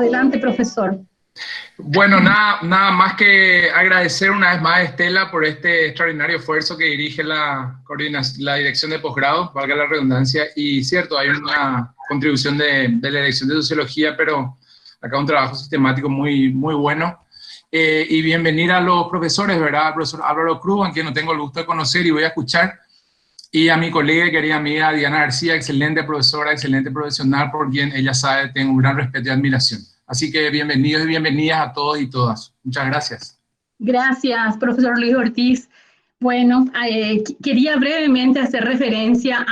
Adelante, profesor. Bueno, nada más que agradecer una vez más a Estela por este extraordinario esfuerzo que dirige la dirección de posgrado, valga la redundancia, y cierto, hay una contribución de la dirección de sociología, pero acá un trabajo sistemático muy bueno. Y bienvenida a los profesores, ¿verdad? Al profesor Álvaro Cruz, a quien no tengo el gusto de conocer y voy a escuchar, y a mi colega y querida amiga Diana García, excelente profesora, excelente profesional, por quien ella sabe tengo un gran respeto y admiración. Así que bienvenidos y bienvenidas a todos y todas. Muchas gracias. Gracias, profesor Luis Ortiz. Bueno, quería brevemente hacer referencia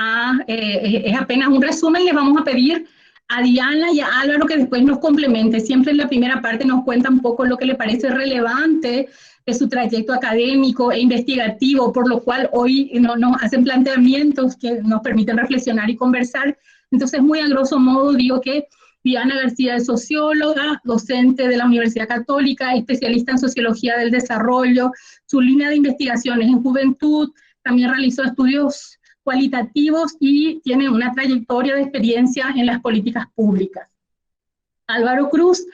es apenas un resumen, les vamos a pedir a Diana y a Álvaro que después nos complemente. Siempre en la primera parte nos cuenta un poco lo que le parece relevante de su trayecto académico e investigativo, por lo cual hoy nos hacen planteamientos que nos permiten reflexionar y conversar. Entonces, muy a grosso modo, digo que Diana García es socióloga, docente de la Universidad Católica, especialista en sociología del desarrollo. Su línea de investigación es en juventud, también realizó estudios cualitativos y tiene una trayectoria de experiencia en las políticas públicas. Álvaro Cruz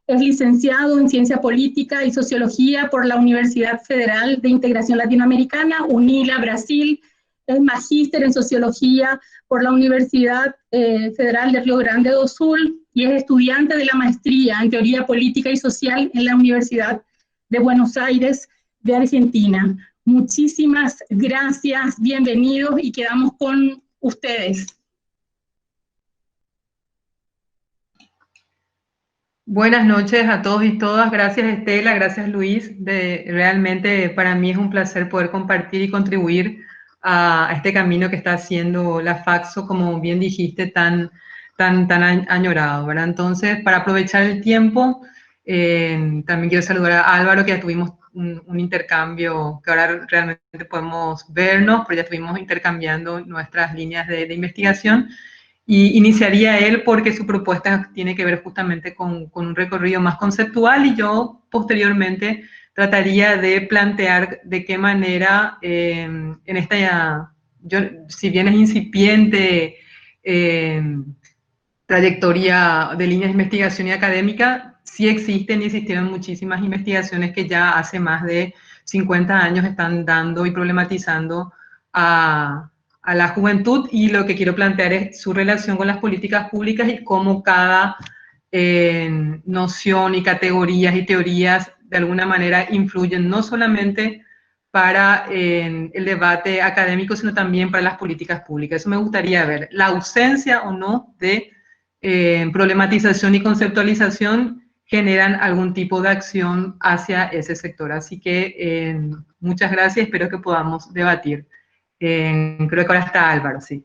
es licenciado en Ciencia Política y Sociología por la Universidad Federal de Integración Latinoamericana, UNILA, Brasil. Es magíster en Sociología por la Universidad Federal de Río Grande do Sul y es estudiante de la maestría en Teoría Política y Social en la Universidad de Buenos Aires de Argentina. Muchísimas gracias, bienvenidos y quedamos con ustedes. Buenas noches a todos y todas. Gracias, Estela, gracias, Luis. Realmente para mí es un placer poder compartir y contribuir a este camino que está haciendo la FACSO, como bien dijiste, tan añorado, ¿verdad? Entonces, para aprovechar el tiempo, también quiero saludar a Álvaro, que ya tuvimos un intercambio, que ahora realmente podemos vernos, pero ya estuvimos intercambiando nuestras líneas de investigación. Y iniciaría él porque su propuesta tiene que ver justamente con un recorrido más conceptual y yo posteriormente trataría de plantear de qué manera en esta, si bien es incipiente trayectoria de líneas de investigación y académica, sí existen y existieron muchísimas investigaciones que ya hace más de 50 años están dando y problematizando a la juventud, y lo que quiero plantear es su relación con las políticas públicas y cómo cada noción y categorías y teorías de alguna manera influyen no solamente para el debate académico, sino también para las políticas públicas. Eso me gustaría ver, la ausencia o no de problematización y conceptualización generan algún tipo de acción hacia ese sector. Así que muchas gracias, espero que podamos debatir. Creo que ahora está Álvaro, sí.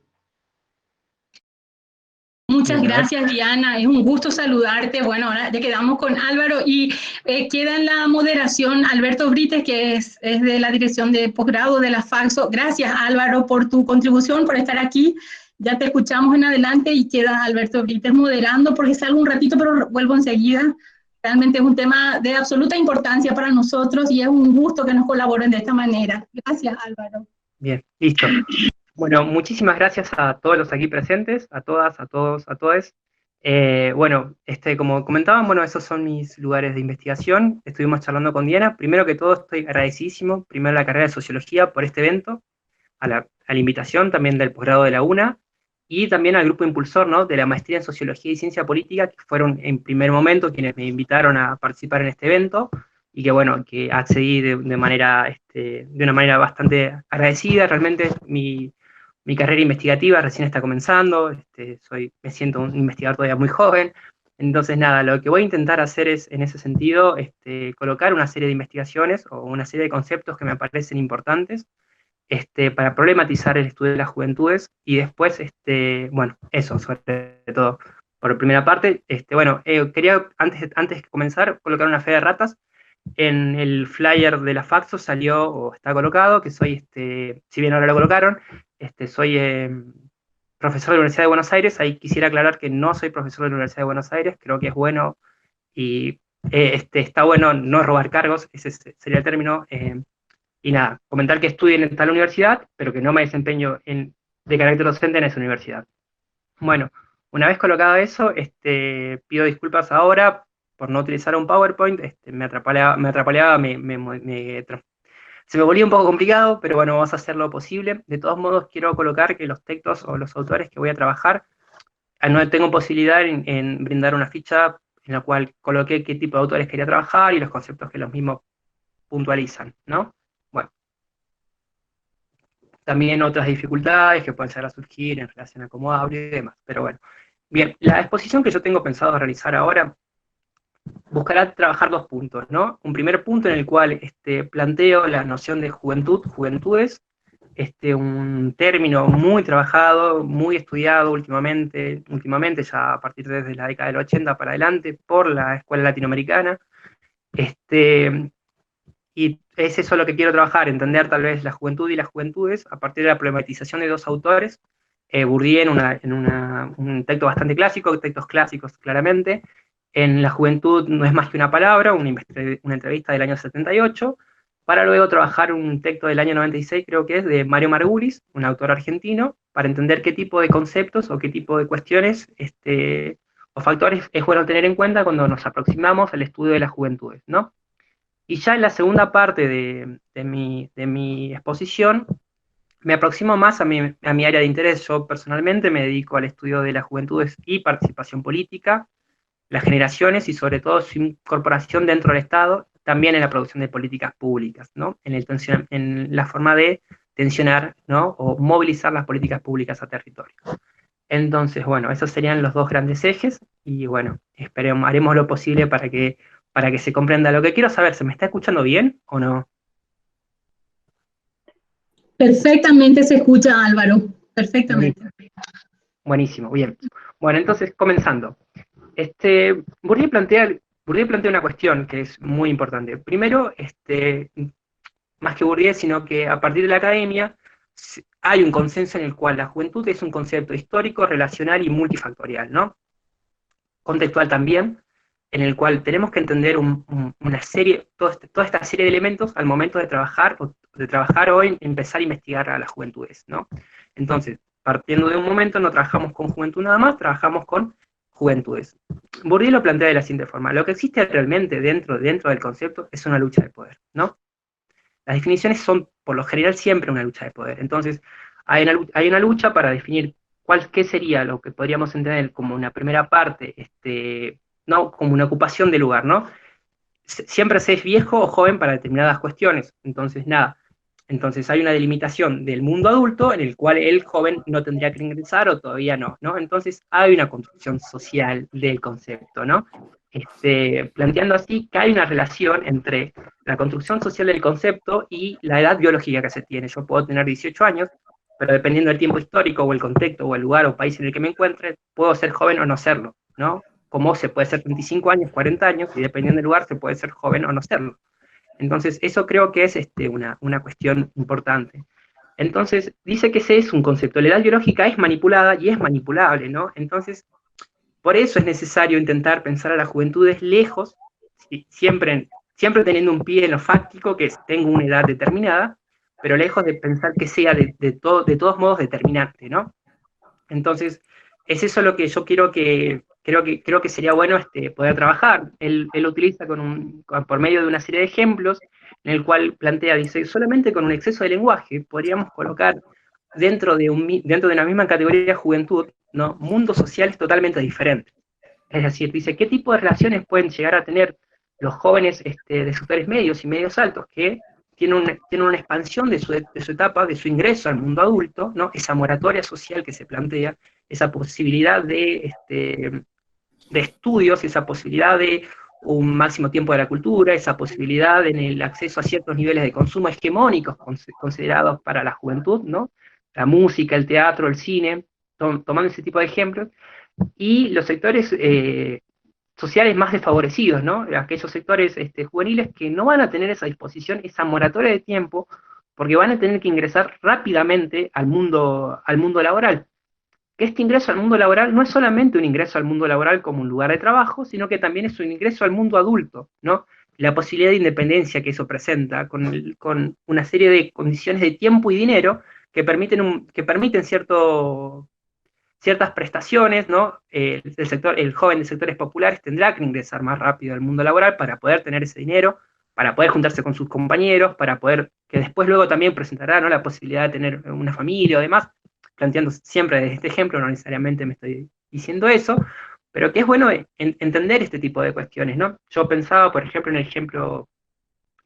Muchas gracias, Diana. Es un gusto saludarte. Bueno, ahora ya quedamos con Álvaro y queda en la moderación Alberto Brites, que es de la dirección de posgrado de la FACSO. Gracias, Álvaro, por tu contribución, por estar aquí. Ya te escuchamos en adelante y queda Alberto Brites moderando porque salgo un ratito, pero vuelvo enseguida. Realmente es un tema de absoluta importancia para nosotros y es un gusto que nos colaboren de esta manera. Gracias, Álvaro. Bien, listo. Bueno, muchísimas gracias a todos los aquí presentes, a todas, a todos, a todes. Bueno, como comentaban, bueno, esos son mis lugares de investigación. Estuvimos charlando con Diana. Primero que todo, estoy agradecidísimo, primero a la carrera de Sociología por este evento, a la invitación también del posgrado de la UNA, y también al grupo impulsor, ¿no?, de la maestría en Sociología y Ciencia Política, que fueron en primer momento quienes me invitaron a participar en este evento, y que bueno, que accedí de una manera bastante agradecida. Realmente mi carrera investigativa recién está comenzando, me siento un investigador todavía muy joven. Entonces nada, lo que voy a intentar hacer es, en ese sentido, colocar una serie de investigaciones o una serie de conceptos que me parecen importantes para problematizar el estudio de las juventudes, y después, bueno, eso, sobre todo. Por primera parte, quería, antes de comenzar, colocar una fe de ratas. En el flyer de la FACSO salió, o está colocado, que soy, si bien ahora lo colocaron, soy profesor de la Universidad de Buenos Aires. Ahí quisiera aclarar que no soy profesor de la Universidad de Buenos Aires, creo que es bueno, y está bueno no robar cargos, ese sería el término, y nada, comentar que estudio en tal universidad, pero que no me desempeño de carácter docente en esa universidad. Bueno, una vez colocado eso, pido disculpas ahora por no utilizar un PowerPoint, se me volvía un poco complicado, pero bueno, vamos a hacer lo posible. De todos modos, quiero colocar que los textos o los autores que voy a trabajar, no tengo posibilidad en brindar una ficha en la cual coloqué qué tipo de autores quería trabajar y los conceptos que los mismos puntualizan, ¿no? Bueno. También otras dificultades que pueden llegar a surgir en relación a cómo hablo y demás, pero bueno. Bien, la exposición que yo tengo pensado realizar ahora buscará trabajar dos puntos, ¿no? Un primer punto en el cual planteo la noción de juventud, juventudes, un término muy trabajado, muy estudiado últimamente ya a partir desde la década del 80 para adelante por la Escuela Latinoamericana, y es eso lo que quiero trabajar, entender tal vez la juventud y las juventudes a partir de la problematización de dos autores, Bourdieu en un texto bastante clásico, textos clásicos claramente, en La juventud no es más que una palabra, una entrevista del año 78, para luego trabajar un texto del año 96, creo que es, de Mario Margulis, un autor argentino, para entender qué tipo de conceptos o qué tipo de cuestiones o factores es bueno tener en cuenta cuando nos aproximamos al estudio de las juventudes, ¿no? Y ya en la segunda parte de mi exposición, me aproximo más a mi área de interés. Yo personalmente me dedico al estudio de las juventudes y participación política, las generaciones y sobre todo su incorporación dentro del Estado, también en la producción de políticas públicas, ¿no? En la forma de tensionar, ¿no? O movilizar las políticas públicas a territorio. Entonces, bueno, esos serían los dos grandes ejes, y bueno, haremos lo posible para que se comprenda. Lo que quiero saber, ¿se me está escuchando bien o no? Perfectamente se escucha, Álvaro, perfectamente. Buenísimo, bien. Bueno, entonces, comenzando. Bourdieu plantea una cuestión que es muy importante. Primero, más que Bourdieu, sino que a partir de la academia hay un consenso en el cual la juventud es un concepto histórico, relacional y multifactorial, ¿no? Contextual también, en el cual tenemos que entender toda esta serie de elementos al momento de trabajar o empezar a investigar a las juventudes, ¿no? Entonces, partiendo de un momento, no trabajamos con juventud nada más, trabajamos con juventudes. Bourdieu lo plantea de la siguiente forma: lo que existe realmente dentro del concepto es una lucha de poder, ¿no? Las definiciones son, por lo general, siempre una lucha de poder. Entonces, hay una lucha para definir qué sería lo que podríamos entender como una primera parte, ¿no? Como una ocupación de lugar, ¿no? Siempre se es viejo o joven para determinadas cuestiones. Entonces, nada. Entonces hay una delimitación del mundo adulto en el cual el joven no tendría que ingresar o todavía no, ¿no? Entonces hay una construcción social del concepto, ¿no? Planteando así que hay una relación entre la construcción social del concepto y la edad biológica que se tiene. Yo puedo tener 18 años, pero dependiendo del tiempo histórico o el contexto o el lugar o país en el que me encuentre, puedo ser joven o no serlo, ¿no? Como se puede ser 35 años, 40 años, y dependiendo del lugar se puede ser joven o no serlo. Entonces, eso creo que es una cuestión importante. Entonces, dice que ese es un concepto. La edad biológica es manipulada y es manipulable, ¿no? Entonces, por eso es necesario intentar pensar a las juventudes lejos, siempre teniendo un pie en lo fáctico, que tengo una edad determinada, pero lejos de pensar que sea de todos modos determinante, ¿no? Entonces, es eso lo que yo creo que sería bueno poder trabajar. Él utiliza por medio de una serie de ejemplos, en el cual dice, solamente con un exceso de lenguaje podríamos colocar dentro de una misma categoría de juventud, ¿no? Mundos sociales totalmente diferentes. Es decir, dice, ¿qué tipo de relaciones pueden llegar a tener los jóvenes de sectores medios y medios altos que tienen una expansión de su etapa, de su ingreso al mundo adulto, ¿no? Esa moratoria social que se plantea, esa posibilidad de estudios, esa posibilidad de un máximo tiempo de la cultura, esa posibilidad en el acceso a ciertos niveles de consumo hegemónicos considerados para la juventud, ¿no? La música, el teatro, el cine, tomando ese tipo de ejemplos, y los sectores sociales más desfavorecidos, ¿no? Aquellos sectores juveniles que no van a tener esa disposición, esa moratoria de tiempo, porque van a tener que ingresar rápidamente al mundo laboral. Que este ingreso al mundo laboral no es solamente un ingreso al mundo laboral como un lugar de trabajo, sino que también es un ingreso al mundo adulto, ¿no? La posibilidad de independencia que eso presenta, con una serie de condiciones de tiempo y dinero que permiten ciertas prestaciones, ¿no? El joven de sectores populares tendrá que ingresar más rápido al mundo laboral para poder tener ese dinero, para poder juntarse con sus compañeros, para poder, que después luego también presentará, ¿no?, la posibilidad de tener una familia o demás, planteando siempre desde este ejemplo, no necesariamente me estoy diciendo eso, pero que es bueno entender este tipo de cuestiones, ¿no? Yo pensaba, por ejemplo, en el ejemplo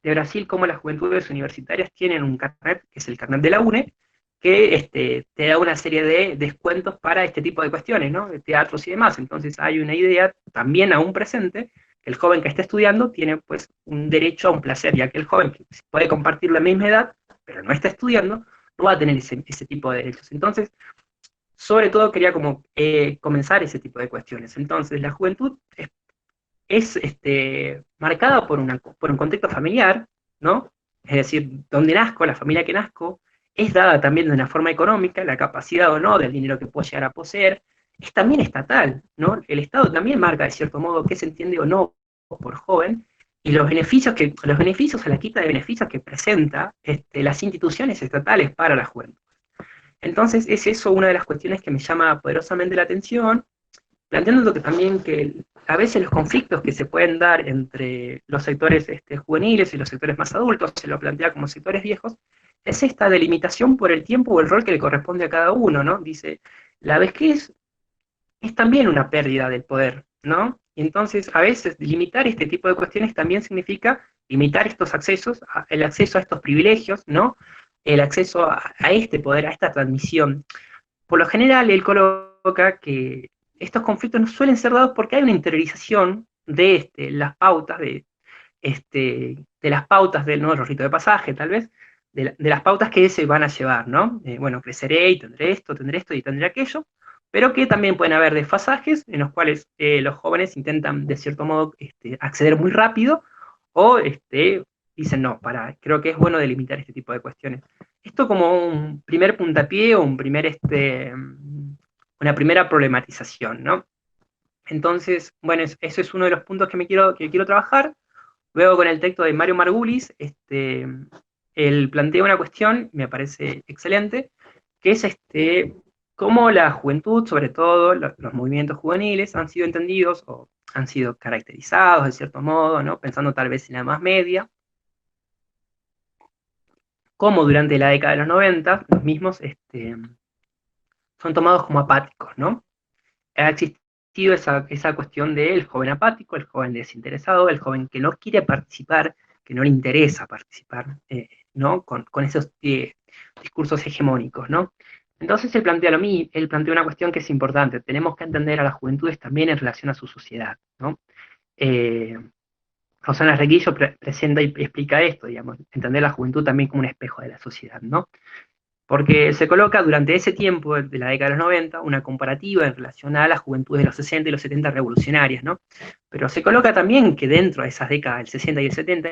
de Brasil, cómo las juventudes universitarias tienen un carnet, que es el carnet de la UNE, que te da una serie de descuentos para este tipo de cuestiones, ¿no? De teatros y demás. Entonces hay una idea también aún presente, que el joven que está estudiando tiene pues un derecho a un placer, ya que el joven que puede compartir la misma edad, pero no está estudiando, no va a tener ese tipo de derechos. Entonces, sobre todo quería como comenzar ese tipo de cuestiones. Entonces, la juventud es marcada por un contexto familiar, ¿no? Es decir, donde nazco, la familia que nazco, es dada también de una forma económica, la capacidad o no del dinero que puedo llegar a poseer, es también estatal, ¿no? El Estado también marca de cierto modo qué se entiende o no por joven, y los beneficios o la quita de beneficios que presenta las instituciones estatales para la juventud. Entonces, es eso una de las cuestiones que me llama poderosamente la atención, planteando que también que a veces los conflictos que se pueden dar entre los sectores juveniles y los sectores más adultos, se lo plantea como sectores viejos, es esta delimitación por el tiempo o el rol que le corresponde a cada uno, ¿no? Dice, la vejez es también una pérdida del poder, ¿no? Y entonces, a veces, limitar este tipo de cuestiones también significa limitar estos accesos, el acceso a estos privilegios, ¿no? El acceso a este poder, a esta transmisión. Por lo general, él coloca que estos conflictos no suelen ser dados porque hay una interiorización de las pautas, de las pautas del, ¿no?, los ritos de pasaje, tal vez, de las pautas que se van a llevar, ¿no? Bueno, creceré y tendré esto y tendré aquello, pero que también pueden haber desfasajes en los cuales los jóvenes intentan, de cierto modo, acceder muy rápido, o dicen, no, creo que es bueno delimitar este tipo de cuestiones. Esto como un primer puntapié o una primera problematización, ¿no? Entonces, bueno, ese es uno de los puntos que quiero trabajar. Luego con el texto de Mario Margulis, él plantea una cuestión, me parece excelente, que es cómo la juventud, sobre todo los movimientos juveniles, han sido entendidos o han sido caracterizados de cierto modo, ¿no? Pensando tal vez en la más media, como durante la década de los 90, los mismos son tomados como apáticos, ¿no? Ha existido esa cuestión del joven apático, el joven desinteresado, el joven que no quiere participar, que no le interesa participar, ¿no? Con esos discursos hegemónicos, ¿no? Entonces él plantea una cuestión que es importante, tenemos que entender a las juventudes también en relación a su sociedad, ¿no? Rosana Reguillo presenta y explica esto, digamos, entender la juventud también como un espejo de la sociedad, ¿no? Porque se coloca durante ese tiempo de la década de los 90 una comparativa en relación a las juventudes de los 60 y los 70 revolucionarias, ¿no? Pero se coloca también que dentro de esas décadas del 60 y el 70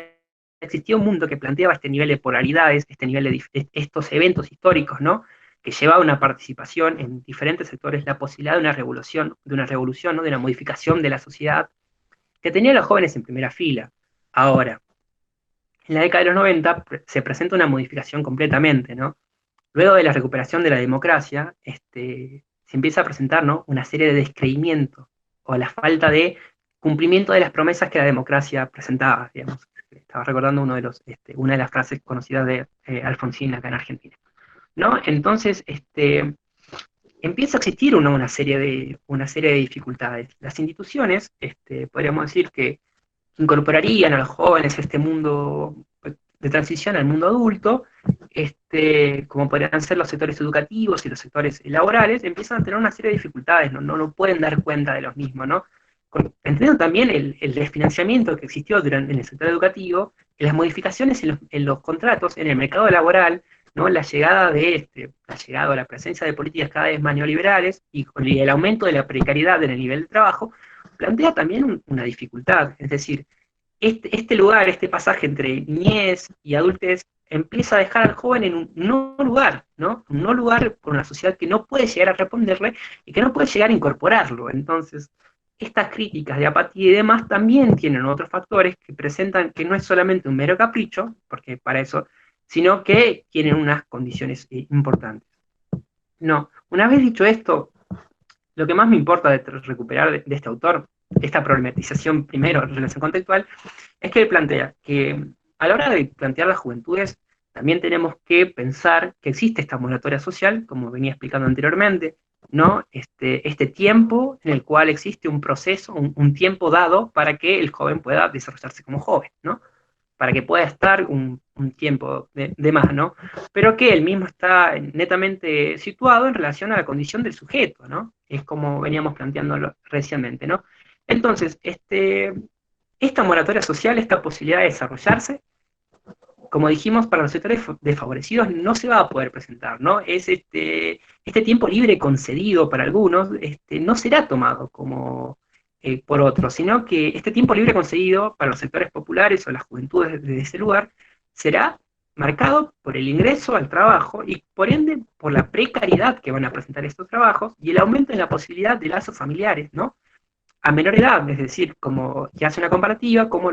existía un mundo que planteaba este nivel de polaridades, este nivel de estos eventos históricos, ¿no? Que llevaba una participación en diferentes sectores, la posibilidad de una revolución, ¿no? De una modificación de la sociedad, que tenía a los jóvenes en primera fila. Ahora, en la década de los 90 se presenta una modificación completamente, ¿no? Luego de la recuperación de la democracia, se empieza a presentar, ¿no?, una serie de descreimientos o la falta de cumplimiento de las promesas que la democracia presentaba, digamos. Estaba recordando una de las frases conocidas de Alfonsín acá en Argentina, ¿no? Entonces, empieza a existir una serie de dificultades. Las instituciones, podríamos decir que incorporarían a los jóvenes a este mundo de transición al mundo adulto, como podrían ser los sectores educativos y los sectores laborales, empiezan a tener una serie de dificultades, no pueden dar cuenta de los mismos, ¿no? Entendiendo también el desfinanciamiento que existió en el sector educativo, las modificaciones en los contratos, en el mercado laboral, ¿no? La llegada o la presencia de políticas cada vez más neoliberales y con el aumento de la precariedad en el nivel de trabajo, plantea también una dificultad, es decir, este pasaje entre niñez y adultez empieza a dejar al joven en un no lugar, ¿no? Un no lugar por una sociedad que no puede llegar a responderle y que no puede llegar a incorporarlo. Entonces, estas críticas de apatía y demás también tienen otros factores que presentan que no es solamente un mero capricho, porque para eso, sino que tienen unas condiciones importantes. No, una vez dicho esto, lo que más me importa de recuperar de este autor, esta problematización primero en relación contextual, es que él plantea que a la hora de plantear las juventudes, también tenemos que pensar que existe esta moratoria social, como venía explicando anteriormente, ¿no? Este tiempo en el cual existe un proceso, un tiempo dado para que el joven pueda desarrollarse como joven, ¿no? Para que pueda estar un tiempo de más, ¿no? Pero que él mismo está netamente situado en relación a la condición del sujeto, ¿no? Es como veníamos planteándolo recientemente, ¿no? Entonces, esta moratoria social, esta posibilidad de desarrollarse, como dijimos, para los sectores desfavorecidos no se va a poder presentar, ¿no? Es este tiempo libre concedido para algunos, no será tomado como por otros, sino que este tiempo libre concedido para los sectores populares o las juventudes de ese lugar será marcado por el ingreso al trabajo y por ende por la precariedad que van a presentar estos trabajos y el aumento en la posibilidad de lazos familiares, ¿no? A menor edad, es decir, como que hace una comparativa, como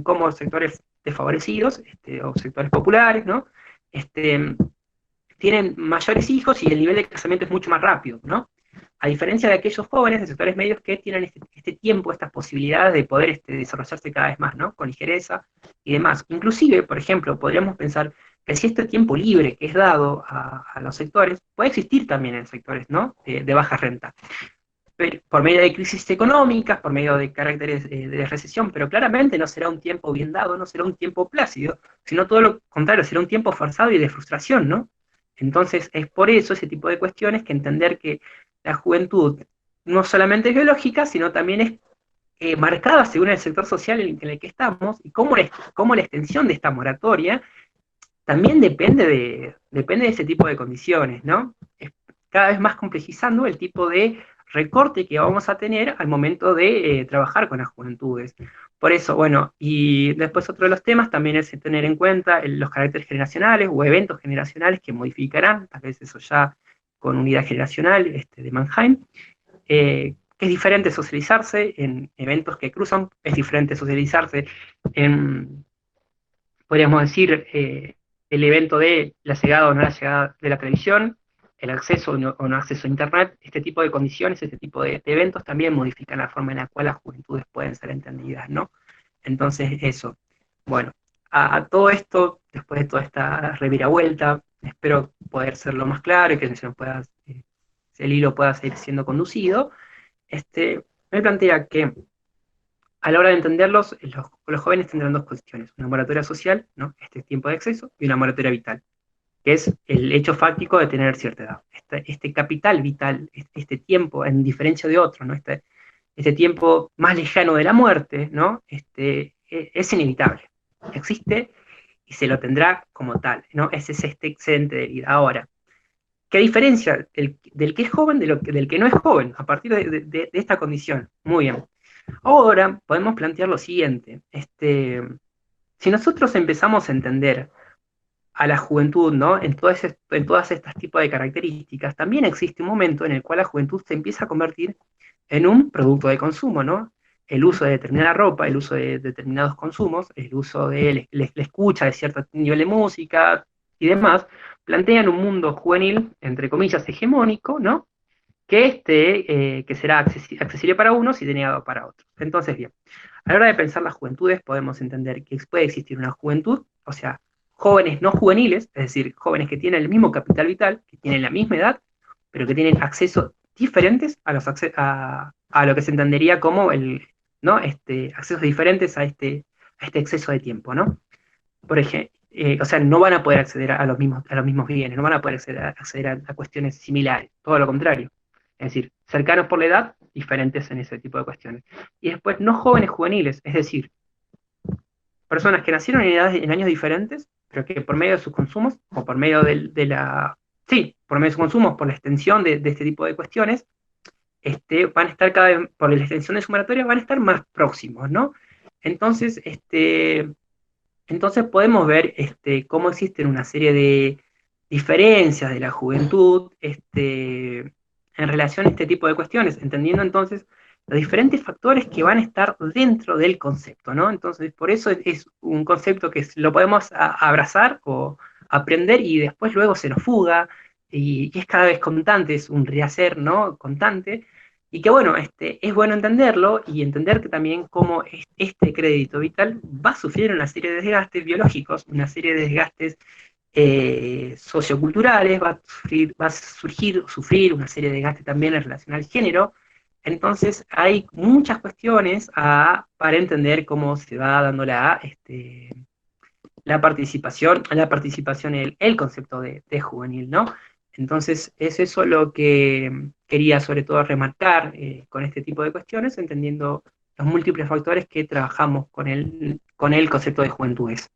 como sectores desfavorecidos o sectores populares, ¿no? Tienen mayores hijos y el nivel de casamiento es mucho más rápido, ¿no? A diferencia de aquellos jóvenes de sectores medios que tienen este tiempo, estas posibilidades de poder desarrollarse cada vez más, ¿no? Con ligereza y demás. Inclusive, por ejemplo, podríamos pensar que si este tiempo libre que es dado a los sectores, puede existir también en sectores, ¿no? De baja renta, por medio de crisis económicas, por medio de caracteres de recesión, pero claramente no será un tiempo bien dado, no será un tiempo plácido, sino todo lo contrario, será un tiempo forzado y de frustración, ¿no? Entonces es por eso ese tipo de cuestiones que entender que la juventud no solamente es biológica, sino también es marcada según el sector social en el que estamos, y cómo la extensión de esta moratoria también depende de ese tipo de condiciones, ¿no? Es cada vez más complejizando el tipo de recorte que vamos a tener al momento de trabajar con las juventudes. Por eso, bueno, y después otro de los temas también es tener en cuenta los caracteres generacionales o eventos generacionales que modificarán, tal vez eso ya con unidad generacional de Mannheim, que es diferente socializarse en eventos que cruzan, es diferente socializarse en, podríamos decir, el evento de la llegada o no la llegada de la televisión, el acceso o no acceso a Internet, este tipo de condiciones, este tipo de eventos también modifican la forma en la cual las juventudes pueden ser entendidas, ¿no? Entonces, eso. Bueno, a todo esto, después de toda esta reviravuelta, espero poder ser lo más claro y que el hilo pueda seguir siendo conducido. Me plantea que a la hora de entenderlos, los jóvenes tendrán dos cuestiones: una moratoria social, ¿no? Este tiempo de acceso, y una moratoria vital, que es el hecho fáctico de tener cierta edad. Este capital vital, este tiempo, en diferencia de otro, ¿no? Este tiempo más lejano de la muerte, ¿no? Es inevitable, existe y se lo tendrá como tal, ¿no? Ese es este excedente de vida. Ahora, ¿qué diferencia del que es joven del que no es joven a partir de esta condición? Muy bien. Ahora podemos plantear lo siguiente: si nosotros empezamos a entender a la juventud, ¿no? En todas estas tipos de características, también existe un momento en el cual la juventud se empieza a convertir en un producto de consumo, ¿no? El uso de determinada ropa, el uso de determinados consumos, el uso de la escucha de cierto nivel de música y demás, plantean un mundo juvenil, entre comillas, hegemónico, ¿no? Que será accesible para unos y denegado para otros. Entonces, bien, a la hora de pensar las juventudes, podemos entender que puede existir una juventud, o sea, jóvenes no juveniles, es decir, jóvenes que tienen el mismo capital vital, que tienen la misma edad, pero que tienen accesos diferentes a lo que se entendería como ¿no? Accesos diferentes a este exceso de tiempo, ¿no? Por ejemplo, o sea, no van a poder acceder a los mismos bienes, no van a poder acceder a cuestiones similares, todo lo contrario. Es decir, cercanos por la edad, diferentes en ese tipo de cuestiones. Y después, no jóvenes juveniles, es decir, personas que nacieron en años diferentes, pero que por medio de sus consumos, o por medio por medio de sus consumos, por la extensión de este tipo de cuestiones, van a estar cada vez, por la extensión de su moratoria, van a estar más próximos, ¿no? Entonces, entonces podemos ver cómo existen una serie de diferencias de la juventud en relación a este tipo de cuestiones, entendiendo entonces los diferentes factores que van a estar dentro del concepto, ¿no? Entonces, por eso es un concepto que lo podemos abrazar o aprender y después luego se nos fuga y es cada vez constante, es un rehacer, ¿no? Constante, y que bueno, es bueno entenderlo y entender que también cómo este crédito vital va a sufrir una serie de desgastes biológicos, una serie de desgastes socioculturales, va a sufrir una serie de desgastes también en relación al género. Entonces hay muchas cuestiones para entender cómo se va dando la participación, el concepto de juvenil, ¿no? Entonces, es eso lo que quería sobre todo remarcar con este tipo de cuestiones, entendiendo los múltiples factores que trabajamos con el concepto de juventudes.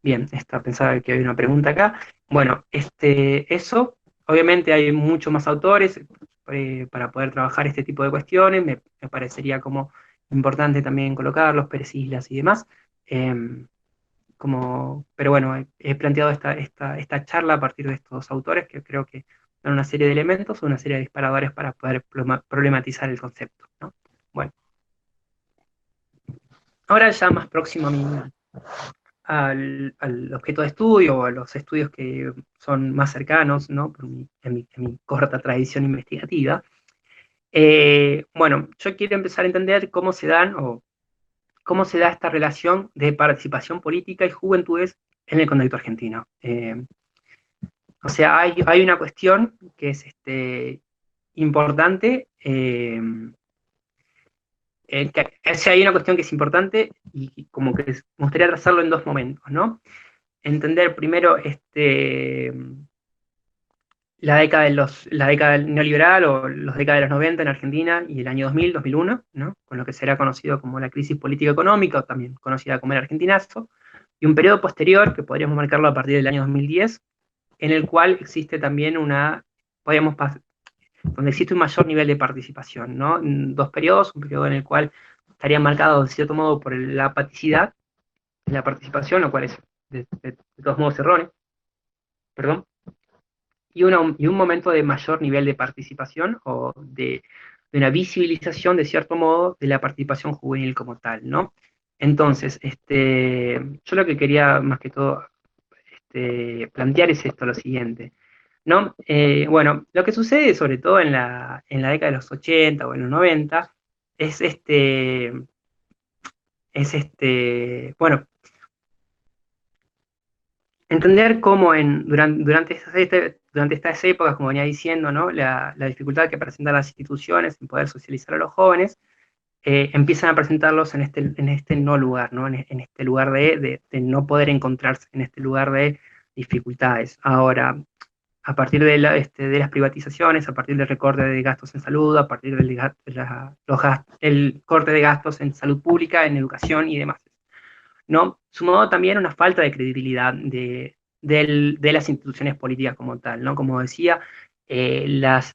Bien, pensaba que había una pregunta acá. Bueno, eso, obviamente hay muchos más autores para poder trabajar este tipo de cuestiones, me parecería como importante también colocarlos, Pérez Islas y demás. Pero bueno, he planteado esta charla a partir de estos autores que creo que son una serie de elementos, una serie de disparadores para poder problematizar el concepto, ¿no? Bueno, ahora ya más próximo al objeto de estudio o a los estudios que son más cercanos, ¿no? En mi corta tradición investigativa. Bueno, yo quiero empezar a entender cómo se da esta relación de participación política y juventudes en el contexto argentino. O sea, hay una cuestión que es importante, hay una cuestión que es importante y como que me gustaría trazarlo en dos momentos, ¿no? Entender primero la década neoliberal o los décadas de los 90 en Argentina y el año 2000, 2001, ¿no? Con lo que será conocido como la crisis político-económica, o también conocida como el argentinazo, y un periodo posterior, que podríamos marcarlo a partir del año 2010, en el cual existe también donde existe un mayor nivel de participación, ¿no? Dos periodos, un periodo en el cual estaría marcado de cierto modo por la apaticidad en la participación, lo cual es de todos modos erróneo, perdón, y un momento de mayor nivel de participación o de una visibilización, de cierto modo, de la participación juvenil como tal, ¿no? Entonces, yo lo que quería más que todo plantear es lo siguiente, ¿no? Bueno, lo que sucede sobre todo en la década de los 80 o en los 90 es bueno, entender cómo durante estas épocas, como venía diciendo, ¿no? La dificultad que presentan las instituciones en poder socializar a los jóvenes, empiezan a presentarlos en este no lugar, ¿no? En este lugar de no poder encontrarse, en este lugar de dificultades. Ahora, a partir de las privatizaciones, a partir del recorte de gastos en salud, a partir del corte de gastos en salud pública, en educación y demás, ¿no? Sumado también una falta de credibilidad de las instituciones políticas como tal, ¿no? Como decía, las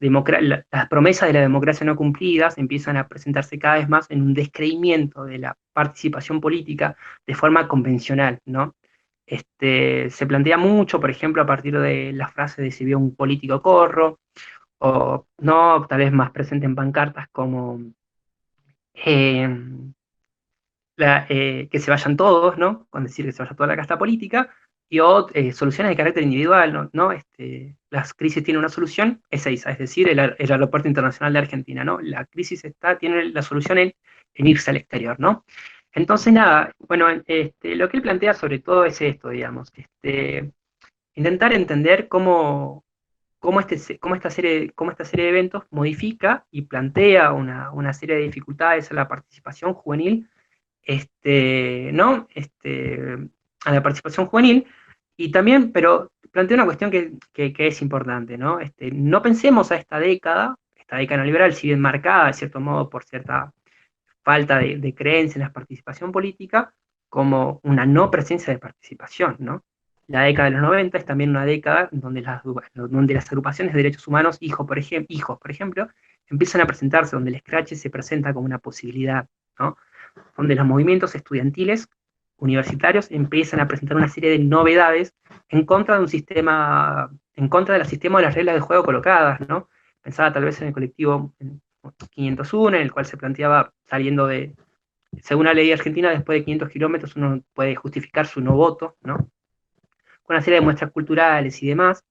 promesas de la democracia no cumplidas empiezan a presentarse cada vez más en un descreimiento de la participación política de forma convencional, ¿no? Se plantea mucho, por ejemplo, a partir de la frase de si vio un político corro, o no, tal vez más presente en pancartas como eh, que se vayan todos, ¿no? Con decir que se vaya toda la casta política, y soluciones de carácter individual, ¿no? Las crisis tienen una solución, es esa, es decir, el aeropuerto internacional de Argentina, ¿no? La crisis tiene la solución en irse al exterior, ¿no? Entonces, nada, bueno, lo que él plantea sobre todo es esto, digamos, intentar entender cómo esta serie de eventos modifica y plantea una serie de dificultades a la participación juvenil, ¿no? A la participación juvenil, y también, pero plantea una cuestión que es importante, ¿no? No pensemos a esta década neoliberal, si bien marcada, de cierto modo, por cierta falta de creencia en la participación política, como una no presencia de participación, ¿no? La década de los 90 es también una década donde las agrupaciones de derechos humanos, hijos, por ejemplo, empiezan a presentarse, donde el escrache se presenta como una posibilidad, ¿no? Donde los movimientos estudiantiles universitarios empiezan a presentar una serie de novedades en contra de en contra del sistema de las reglas de juego colocadas, ¿no? Pensaba tal vez en el colectivo 501, en el cual se planteaba, según la ley argentina, después de 500 kilómetros uno puede justificar su no voto, ¿no? Con una serie de muestras culturales y demás.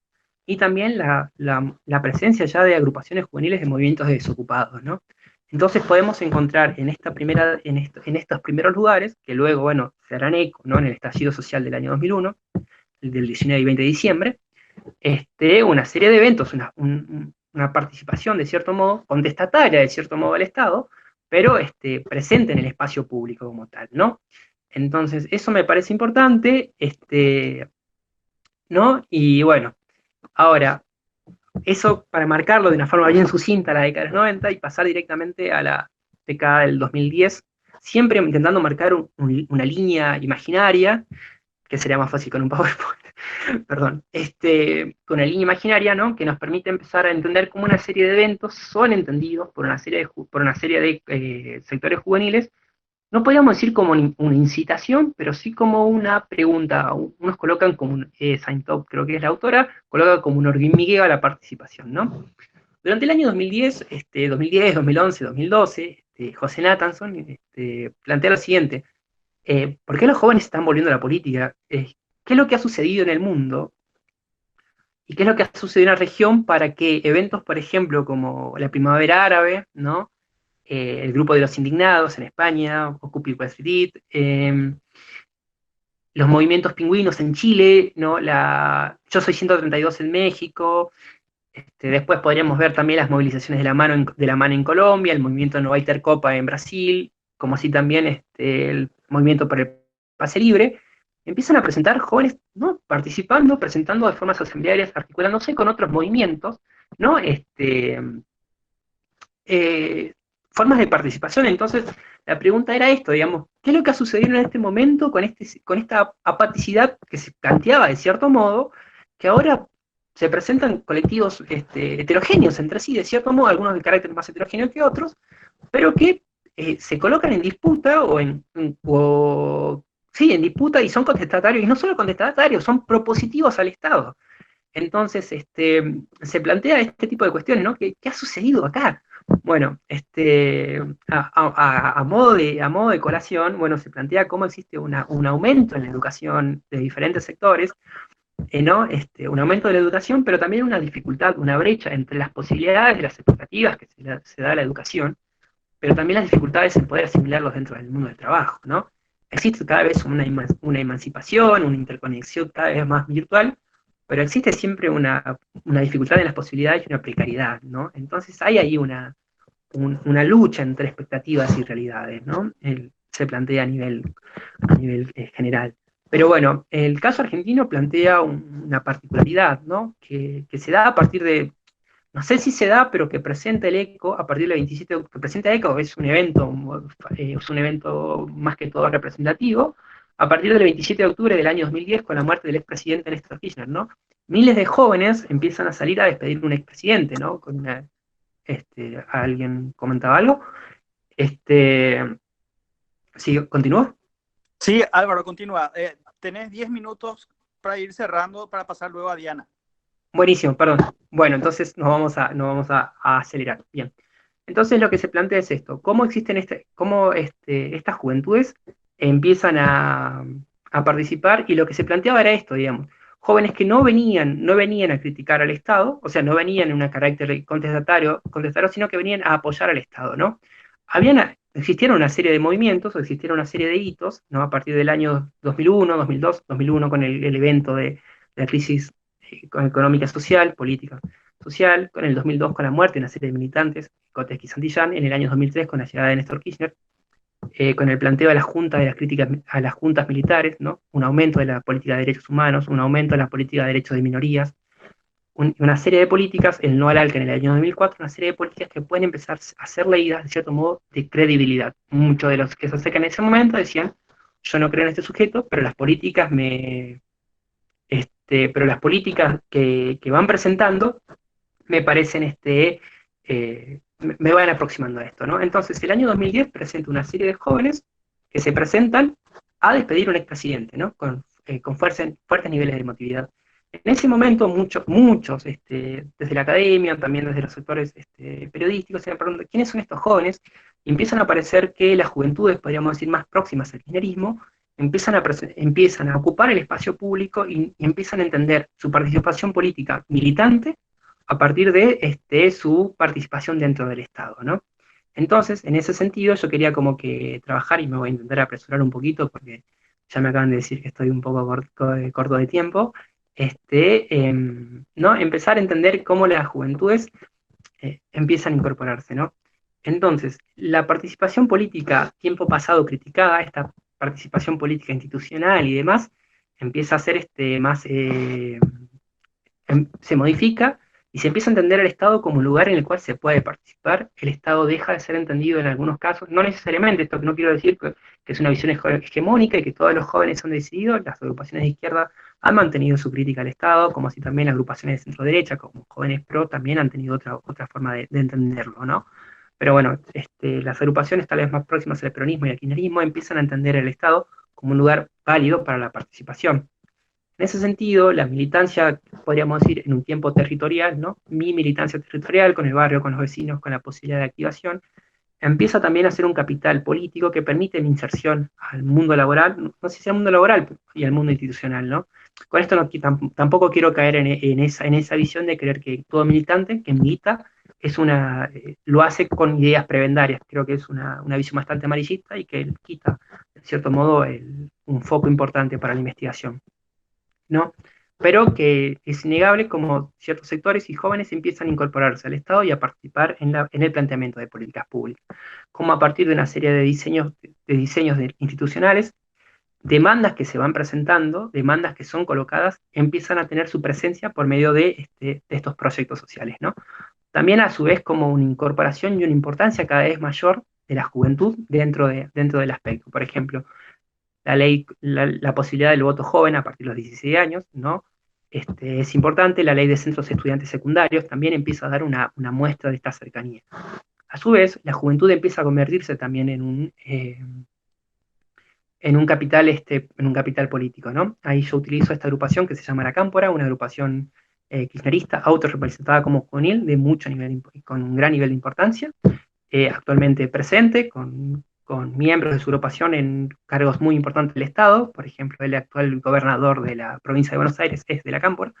y también la presencia ya de agrupaciones juveniles de movimientos de desocupados, ¿no? Entonces podemos encontrar en estos primeros lugares, que luego, bueno, se harán eco, ¿no?, en el estallido social del año 2001, el del 19 y 20 de diciembre, una serie de eventos, una participación, de cierto modo, contestataria, de cierto modo, al Estado, pero presente en el espacio público como tal, ¿no? Entonces, eso me parece importante, ¿no? Y bueno, ahora, eso para marcarlo de una forma bien sucinta a la década de los 90 y pasar directamente a la década del 2010, siempre intentando marcar una línea imaginaria, que sería más fácil con un PowerPoint, perdón, con una línea imaginaria, ¿no?, que nos permite empezar a entender cómo una serie de eventos son entendidos por una serie de sectores juveniles. No podríamos decir como una incitación, pero sí como una pregunta. Unos colocan como, Saintop, creo que es la autora, coloca como un hormigueo a la participación, ¿no? Durante el año 2010, 2011, 2012, José Nathanson plantea lo siguiente: ¿por qué los jóvenes están volviendo a la política? ¿Qué es lo que ha sucedido en el mundo? ¿Y qué es lo que ha sucedido en la región para que eventos, por ejemplo, como la Primavera Árabe, ¿no?, el Grupo de los Indignados en España, Occupy Wall Street, los movimientos pingüinos en Chile, ¿no?, Yo Soy 132 en México, después podríamos ver también las movilizaciones de la mano en Colombia, el movimiento No Vai Ter Copa en Brasil, como así también el movimiento por el pase libre, empiezan a presentar jóvenes, ¿no?, participando, presentando de formas asamblearias, articulándose con otros movimientos, ¿no?, formas de participación. Entonces, la pregunta era esto, digamos, ¿qué es lo que ha sucedido en este momento con esta apaticidad que se planteaba de cierto modo, que ahora se presentan colectivos heterogéneos entre sí, de cierto modo, algunos de carácter más heterogéneo que otros, pero que se colocan en disputa sí, en disputa, y son contestatarios, y no solo contestatarios, son propositivos al Estado. Entonces, se plantea este tipo de cuestiones, ¿no? ¿Qué ha sucedido acá? Bueno, a modo de colación, bueno, se plantea cómo existe un aumento en la educación de diferentes sectores, ¿no? Un aumento de la educación, pero también una dificultad, una brecha entre las posibilidades y las expectativas que se da a la educación, pero también las dificultades en poder asimilarlos dentro del mundo del trabajo, ¿no? Existe cada vez una emancipación, una interconexión cada vez más virtual, pero existe siempre una dificultad en las posibilidades y una precariedad, ¿no? Entonces hay ahí una lucha entre expectativas y realidades, ¿no? Se plantea a nivel general. Pero bueno, el caso argentino plantea una particularidad, ¿no?, que se da a partir de, no sé si se da, pero que presenta el ECO a partir del 27 de octubre. Que presenta ECO es un evento más que todo representativo, a partir del 27 de octubre del año 2010, con la muerte del expresidente Néstor Kirchner, ¿no? Miles de jóvenes empiezan a salir a despedir a un expresidente, ¿no? ¿Alguien comentaba algo? ¿Sí, continúo? Sí, Álvaro, continúa. Tenés 10 minutos para ir cerrando, para pasar luego a Diana. Buenísimo, perdón. Bueno, entonces nos vamos a acelerar. Bien. Entonces lo que se plantea es esto: cómo existen cómo estas juventudes empiezan a participar, y lo que se planteaba era esto, digamos, jóvenes que no venían a criticar al Estado, o sea, no venían en un carácter contestatario, sino que venían a apoyar al Estado, ¿no? Existieron una serie de movimientos, o existieron una serie de hitos, ¿no?, a partir del año 2001, 2002, 2001 con el evento de la crisis económica social, política social, con el 2002 con la muerte de una serie de militantes, Koteski y Santillán, en el año 2003 con la llegada de Néstor Kirchner, con el planteo de las críticas a las juntas militares, ¿no?, un aumento de la política de derechos humanos, un aumento de la política de derechos de minorías, una serie de políticas, el no al ALCA en el año 2004, una serie de políticas que pueden empezar a ser leídas, de cierto modo, de credibilidad. Muchos de los que se acercan en ese momento decían: yo no creo en este sujeto, pero las políticas que van presentando me parecen, me van aproximando a esto, ¿no? Entonces, el año 2010 presenta una serie de jóvenes que se presentan a despedir a un expresidente, ¿no?, con fuertes niveles de emotividad. En ese momento, muchos desde la academia, también desde los sectores periodísticos, se preguntan ¿quiénes son estos jóvenes? Y empiezan a aparecer que las juventudes, podríamos decir, más próximas al kirchnerismo, empiezan a ocupar el espacio público y empiezan a entender su participación política militante a partir de su participación dentro del Estado, ¿no? Entonces, en ese sentido, yo quería como que trabajar, y me voy a intentar apresurar un poquito porque ya me acaban de decir que estoy un poco corto de tiempo, ¿no? Empezar a entender cómo las juventudes empiezan a incorporarse, ¿no? Entonces, la participación política, tiempo pasado criticada, esta participación política institucional y demás, empieza a ser más, se modifica y se empieza a entender el Estado como un lugar en el cual se puede participar. El Estado deja de ser entendido en algunos casos, no necesariamente, esto no quiero decir que es una visión hegemónica y que todos los jóvenes han decidido, las agrupaciones de izquierda han mantenido su crítica al Estado, como así también las agrupaciones de centro-derecha, como Jóvenes Pro, también han tenido otra forma de entenderlo, ¿no? Pero bueno, las agrupaciones tal vez más próximas al peronismo y al kirchnerismo empiezan a entender el Estado como un lugar válido para la participación. En ese sentido, la militancia, podríamos decir, en un tiempo territorial, ¿no? Mi militancia territorial con el barrio, con los vecinos, con la posibilidad de activación, empieza también a ser un capital político que permite mi inserción al mundo laboral, no sé si al mundo laboral y al mundo institucional, ¿no? Con esto tampoco quiero caer en esa visión de creer que todo militante que milita lo hace con ideas prebendarias. Creo que es una visión bastante amarillista y que quita, en cierto modo, un foco importante para la investigación, ¿no? Pero que es innegable como ciertos sectores y jóvenes empiezan a incorporarse al Estado y a participar en el planteamiento de políticas públicas, como a partir de una serie de diseños institucionales, demandas que se van presentando, demandas que son colocadas, empiezan a tener su presencia por medio de estos proyectos sociales, ¿no? También a su vez como una incorporación y una importancia cada vez mayor de la juventud dentro del aspecto. Por ejemplo, la posibilidad del voto joven a partir de los 16 años, ¿no? Es importante. La ley de centros estudiantes secundarios también empieza a dar una muestra de esta cercanía. A su vez, la juventud empieza a convertirse también en un capital político, ¿no? Ahí yo utilizo esta agrupación que se llama La Cámpora, una agrupación kirchnerista, autorrepresentada como juvenil, con un gran nivel de importancia, actualmente presente, con miembros de su agrupación en cargos muy importantes del Estado. Por ejemplo, el actual gobernador de la provincia de Buenos Aires es de La Cámpora,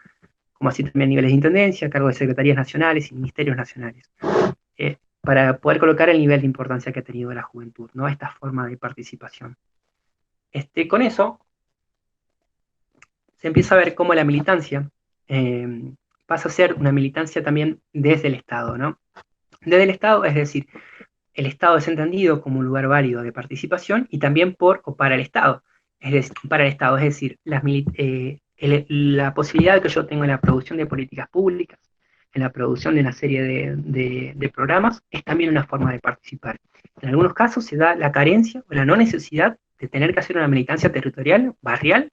como así también niveles de intendencia, cargos de secretarías nacionales y ministerios nacionales, para poder colocar el nivel de importancia que ha tenido la juventud, ¿no? Esta forma de participación. Con eso, se empieza a ver cómo la militancia pasa a ser una militancia también desde el Estado, ¿no? Desde el Estado, es decir, el Estado es entendido como un lugar válido de participación y también por o para el Estado. Es decir, la posibilidad que yo tengo en la producción de políticas públicas, en la producción de una serie de programas, es también una forma de participar. En algunos casos se da la carencia o la no necesidad de tener que hacer una militancia territorial, barrial,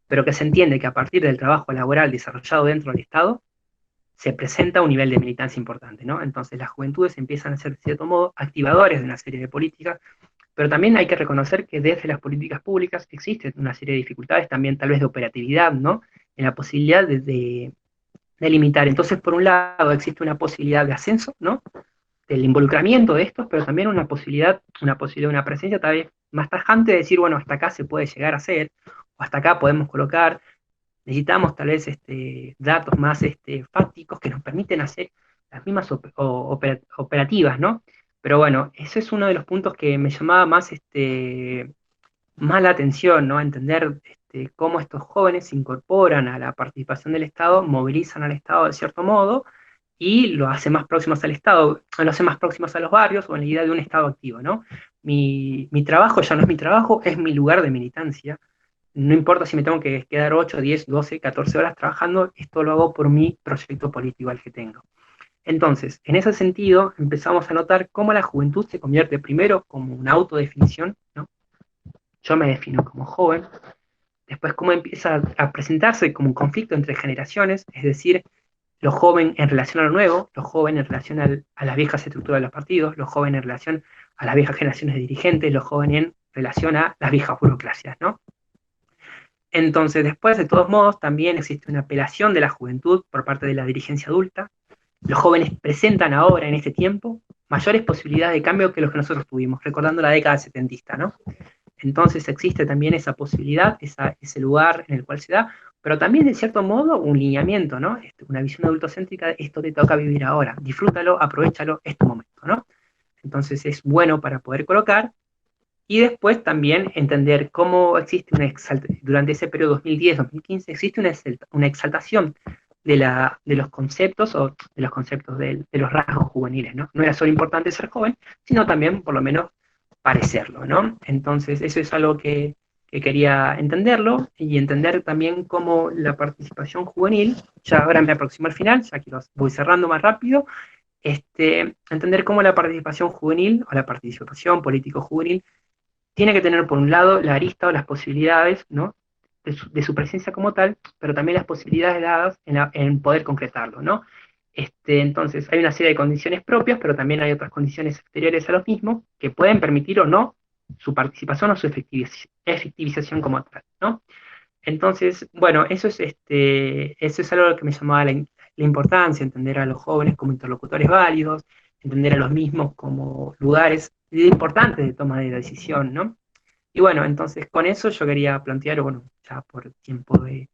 pero que se entiende que a partir del trabajo laboral desarrollado dentro del Estado, se presenta un nivel de militancia importante, ¿no? Entonces las juventudes empiezan a ser, de cierto modo, activadores de una serie de políticas, pero también hay que reconocer que desde las políticas públicas existen una serie de dificultades, también tal vez de operatividad, ¿no? En la posibilidad de limitar. Entonces, por un lado, existe una posibilidad de ascenso, ¿no? Del involucramiento de estos, pero también una presencia tal vez más tajante de decir, bueno, hasta acá se puede llegar a hacer, o hasta acá podemos colocar. Necesitamos tal vez datos más fácticos que nos permiten hacer las mismas operativas, ¿no? Pero bueno, ese es uno de los puntos que me llamaba más la atención, ¿no? Entender cómo estos jóvenes se incorporan a la participación del Estado, movilizan al Estado de cierto modo y lo hace más próximos al Estado, lo hace más próximos a los barrios o en la idea de un Estado activo, ¿no? Mi trabajo ya no es mi trabajo, es mi lugar de militancia. No importa si me tengo que quedar 8, 10, 12, 14 horas trabajando, esto lo hago por mi proyecto político al que tengo. Entonces, en ese sentido, empezamos a notar cómo la juventud se convierte primero como una autodefinición, ¿no? Yo me defino como joven, después cómo empieza a presentarse como un conflicto entre generaciones, es decir, lo joven en relación a lo nuevo, lo joven en relación a las viejas estructuras de los partidos, lo joven en relación a las viejas generaciones de dirigentes, lo joven en relación a las viejas burocracias, ¿no? Entonces, después, de todos modos, también existe una apelación de la juventud por parte de la dirigencia adulta. Los jóvenes presentan ahora, en este tiempo, mayores posibilidades de cambio que los que nosotros tuvimos, recordando la década setentista, ¿no? Entonces existe también esa posibilidad, ese lugar en el cual se da, pero también de cierto modo un lineamiento, ¿no? Una visión adultocéntrica, esto te toca vivir ahora, disfrútalo, aprovechalo, es tu momento, ¿no? Entonces es bueno para poder colocar, y después también entender cómo existe durante ese periodo 2010-2015, existe una exaltación de los conceptos, o de los conceptos de los rasgos juveniles, ¿no? No era solo importante ser joven, sino también, por lo menos, parecerlo, ¿no? Entonces, eso es algo que quería entenderlo, y entender también cómo la participación juvenil, ya ahora me aproximo al final, ya que los voy cerrando más rápido, entender cómo la participación juvenil, o la participación político-juvenil, tiene que tener por un lado la arista o las posibilidades, ¿no? De su presencia como tal, pero también las posibilidades dadas en poder concretarlo, ¿no? Entonces, hay una serie de condiciones propias, pero también hay otras condiciones exteriores a los mismos que pueden permitir o no su participación o su efectivización como tal, ¿no? Entonces, bueno, eso es algo que me llamaba la importancia, entender a los jóvenes como interlocutores válidos, entender a los mismos como lugares importantes de toma de decisión, ¿no? Y bueno, entonces con eso yo quería plantear, bueno, ya por tiempo de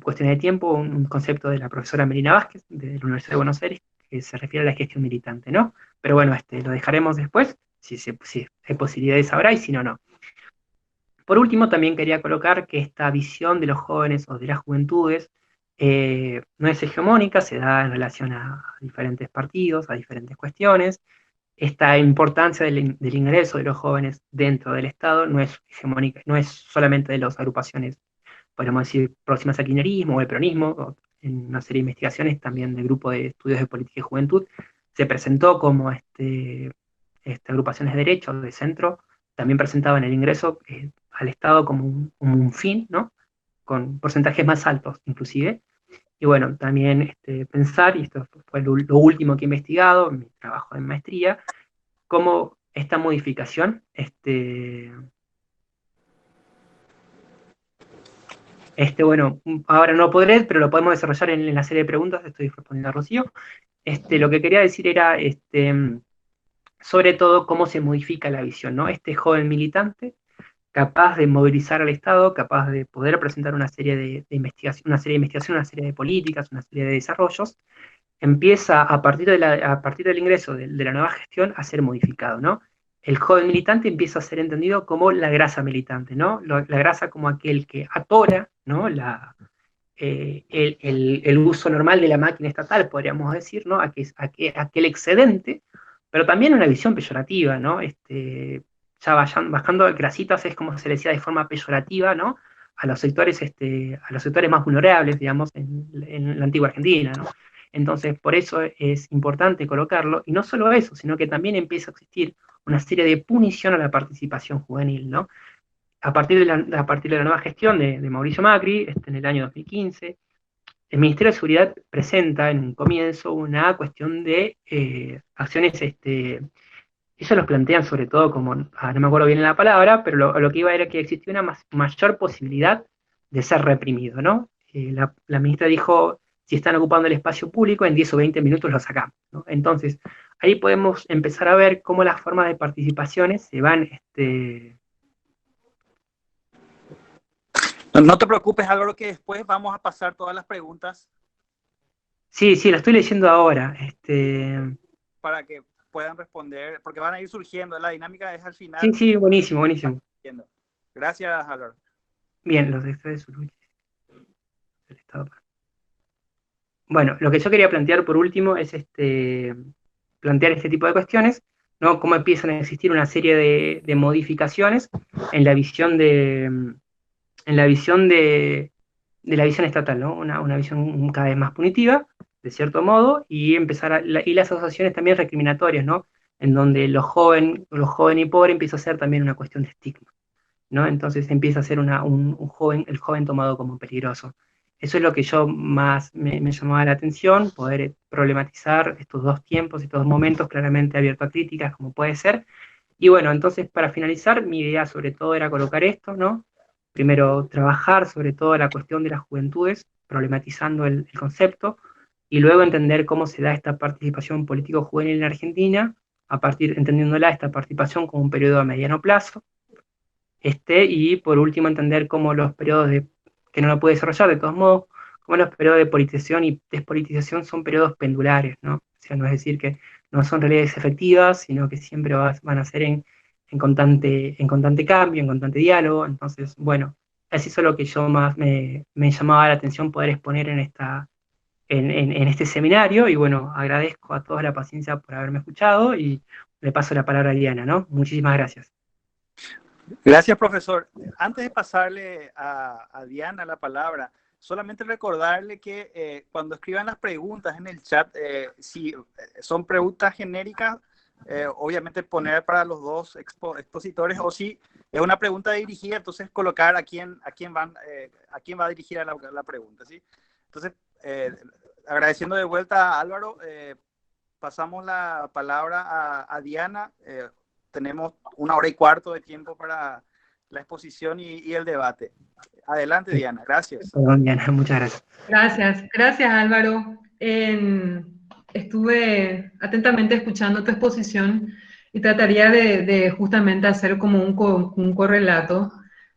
cuestiones de tiempo, un concepto de la profesora Melina Vázquez, de la Universidad de Buenos Aires, que se refiere a la gestión militante, ¿no? Pero bueno, lo dejaremos después, si hay posibilidades habrá, y si no, no. Por último, también quería colocar que esta visión de los jóvenes o de las juventudes no es hegemónica, se da en relación a diferentes partidos, a diferentes cuestiones. Esta importancia del ingreso de los jóvenes dentro del Estado no es hegemónica, no es solamente de las agrupaciones, podríamos decir, próximas al kirchnerismo o el peronismo, o en una serie de investigaciones también del Grupo de Estudios de Política y Juventud, se presentó como agrupaciones de derecha o de centro, también presentaban el ingreso al Estado como un fin, ¿no? Con porcentajes más altos, inclusive. Y bueno, también pensar, y esto fue lo último que he investigado, en mi trabajo de maestría, cómo esta modificación, bueno, ahora no podré, pero lo podemos desarrollar en la serie de preguntas, estoy respondiendo a Rocío. Lo que quería decir era, sobre todo, cómo se modifica la visión, ¿no? Este joven militante, capaz de movilizar al Estado, capaz de poder presentar una serie de investigación, una serie de políticas, una serie de desarrollos, empieza a partir del ingreso de la nueva gestión a ser modificado, ¿no? El joven militante empieza a ser entendido como la grasa militante, ¿no? La grasa como aquel que atora, ¿no? El uso normal de la máquina estatal, podríamos decir, ¿no? Aquel excedente, pero también una visión peyorativa, ¿no? Ya bajando grasitas es como se le decía de forma peyorativa, ¿no? A los sectores más vulnerables, digamos, en la antigua Argentina, ¿no? Entonces, por eso es importante colocarlo, y no solo eso, sino que también empieza a existir una serie de punición a la participación juvenil, ¿no? A partir de la nueva gestión de Mauricio Macri, en el año 2015, el Ministerio de Seguridad presenta en un comienzo una cuestión de acciones, ellos los plantean sobre todo como, no me acuerdo bien la palabra, pero lo que iba era que existía una mayor posibilidad de ser reprimido, ¿no? La ministra dijo, si están ocupando el espacio público, en 10 o 20 minutos lo sacamos, ¿no? Entonces, ahí podemos empezar a ver cómo las formas de participaciones se van... No te preocupes, Álvaro, que después vamos a pasar todas las preguntas. Sí, la estoy leyendo ahora. Para que puedan responder, porque van a ir surgiendo, la dinámica es al final. Sí, buenísimo. Gracias, Álvaro. Bien, los extras de del Estado. Bueno, lo que yo quería plantear por último es plantear este tipo de cuestiones, ¿no? Cómo empiezan a existir una serie de modificaciones en la visión de la visión estatal, ¿no? Una visión cada vez más punitiva, de cierto modo, y y las asociaciones también recriminatorias, ¿no? En donde lo joven y pobre empieza a ser también una cuestión de estigma, ¿no? Entonces empieza a ser el joven tomado como peligroso. Eso es lo que yo más me llamaba la atención, poder problematizar estos dos tiempos, estos dos momentos claramente abiertos a críticas, como puede ser. Y bueno, entonces para finalizar, mi idea sobre todo era colocar esto, ¿no? Primero, trabajar sobre todo la cuestión de las juventudes, problematizando el concepto, y luego entender cómo se da esta participación político-juvenil en Argentina, entendiéndola esta participación como un periodo a mediano plazo, y por último entender cómo los periodos que no lo puede desarrollar de todos modos, como los periodos de politización y despolitización son periodos pendulares, ¿no? O sea, no es decir que no son realidades efectivas, sino que siempre van a ser en constante cambio, en constante diálogo. Entonces, bueno, es eso lo que yo más me llamaba la atención poder exponer en este seminario, y bueno, agradezco a todos la paciencia por haberme escuchado, y le paso la palabra a Diana, ¿no? Muchísimas gracias. Gracias, profesor. Antes de pasarle a Diana la palabra, solamente recordarle que cuando escriban las preguntas en el chat, si son preguntas genéricas, obviamente poner para los dos expositores, o si es una pregunta dirigida, entonces colocar a quién va dirigida la pregunta, ¿sí? Entonces, agradeciendo de vuelta a Álvaro, pasamos la palabra a Diana. Tenemos 1 hora y cuarto de tiempo para la exposición y el debate. Adelante, Diana. Gracias. Perdón, Diana, muchas gracias. Gracias Álvaro. Estuve atentamente escuchando tu exposición y trataría de justamente hacer como un correlato.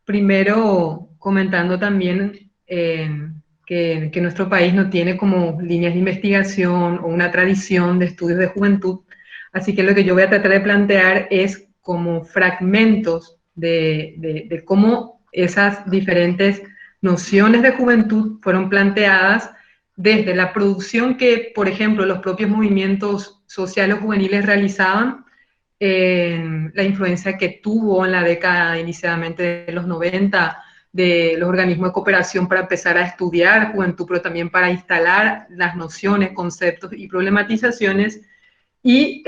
Primero, comentando también que nuestro país no tiene como líneas de investigación o una tradición de estudios de juventud. Así que lo que yo voy a tratar de plantear es como fragmentos de cómo esas diferentes nociones de juventud fueron planteadas desde la producción que, por ejemplo, los propios movimientos sociales juveniles realizaban, la influencia que tuvo en la década inicialmente de los 90 de los organismos de cooperación para empezar a estudiar juventud, pero también para instalar las nociones, conceptos y problematizaciones, y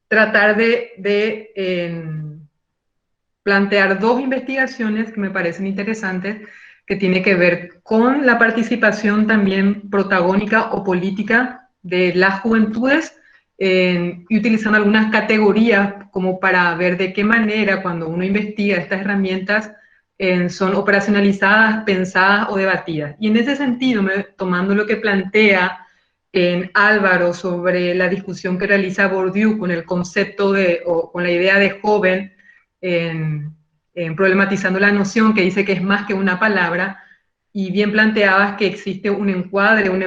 tratar de plantear 2 investigaciones que me parecen interesantes, que tiene que ver con la participación también protagónica o política de las juventudes, y utilizando algunas categorías como para ver de qué manera cuando uno investiga estas herramientas son operacionalizadas, pensadas o debatidas. Y en ese sentido, tomando lo que plantea Álvaro sobre la discusión que realiza Bourdieu con el concepto o con la idea de joven, problematizando la noción que dice que es más que una palabra, y bien planteabas que existe un encuadre, un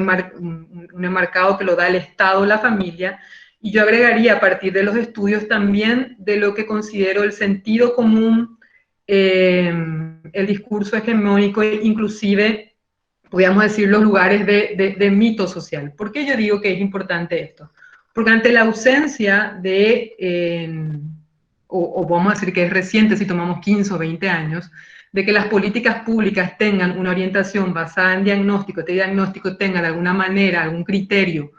enmarcado que lo da el Estado, la familia, y yo agregaría a partir de los estudios también de lo que considero el sentido común, el discurso hegemónico, inclusive podríamos decir los lugares de mito social. ¿Por qué yo digo que es importante esto? Porque ante la ausencia o vamos a decir que es reciente si tomamos 15 o 20 años, de que las políticas públicas tengan una orientación basada en diagnóstico, este diagnóstico tenga de alguna manera algún criterio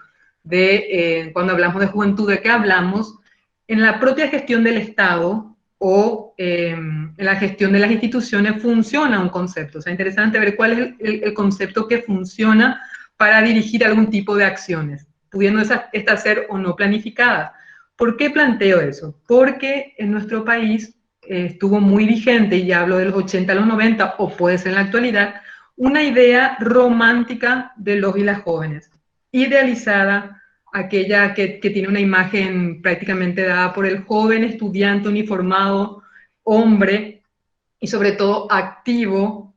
de, cuando hablamos de juventud, ¿de qué hablamos? En la propia gestión del Estado o en la gestión de las instituciones funciona un concepto. O sea, interesante ver cuál es el concepto que funciona para dirigir algún tipo de acciones, pudiendo estas ser o no planificadas. ¿Por qué planteo eso? Porque en nuestro país estuvo muy vigente, y ya hablo de los 80 a los 90, o puede ser en la actualidad, una idea romántica de los y las jóvenes, idealizada, aquella que tiene una imagen prácticamente dada por el joven estudiante uniformado, hombre, y sobre todo activo,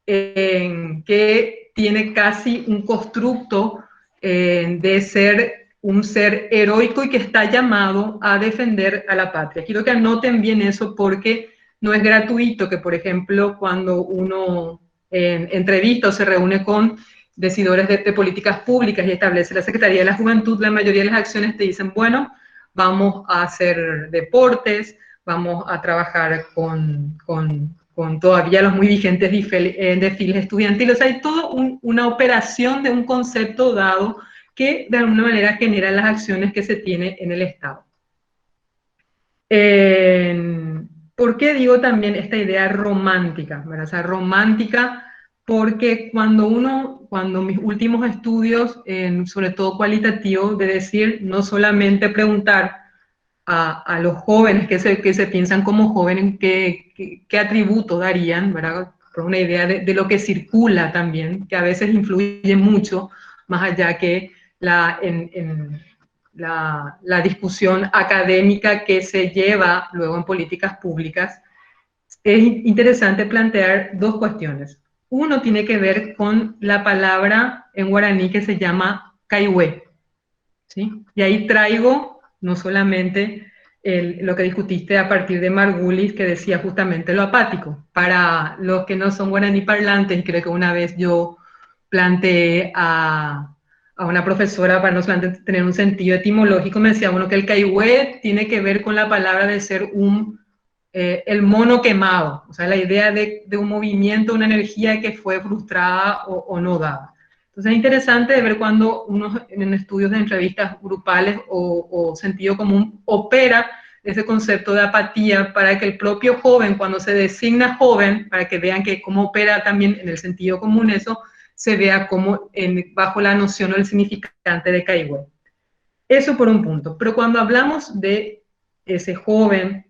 que tiene casi un constructo de ser un ser heroico y que está llamado a defender a la patria. Quiero que anoten bien eso, porque no es gratuito que, por ejemplo, cuando uno entrevista o se reúne con decidores de políticas públicas y establece la Secretaría de la Juventud, la mayoría de las acciones te dicen, bueno, vamos a hacer deportes, vamos a trabajar con todavía los muy vigentes desfiles estudiantiles. O sea, hay toda una operación de un concepto dado que de alguna manera genera las acciones que se tiene en el Estado. ¿Por qué digo también esta idea romántica? ¿Verdad? O sea, romántica porque cuando mis últimos estudios, sobre todo cualitativos, de decir, no solamente preguntar a los jóvenes que se piensan como jóvenes, qué atributo darían, ¿verdad? Por una idea de lo que circula también, que a veces influye mucho, más allá que la discusión académica que se lleva luego en políticas públicas, es interesante plantear dos cuestiones. Uno tiene que ver con la palabra en guaraní que se llama caihué, ¿sí? Y ahí traigo no solamente lo que discutiste a partir de Margulis, que decía justamente lo apático. Para los que no son guaraní parlantes, y creo que una vez yo planteé a una profesora, para no solamente tener un sentido etimológico, me decía, bueno, que el caihué tiene que ver con la palabra de ser el mono quemado, o sea, la idea de un movimiento, una energía que fue frustrada o no dada. Entonces es interesante ver cuando uno en estudios de entrevistas grupales o sentido común opera ese concepto de apatía para que el propio joven, cuando se designa joven, para que vean que cómo opera también en el sentido común eso, se vea como bajo la noción o el significante de caihué. Eso por un punto. Pero cuando hablamos de ese joven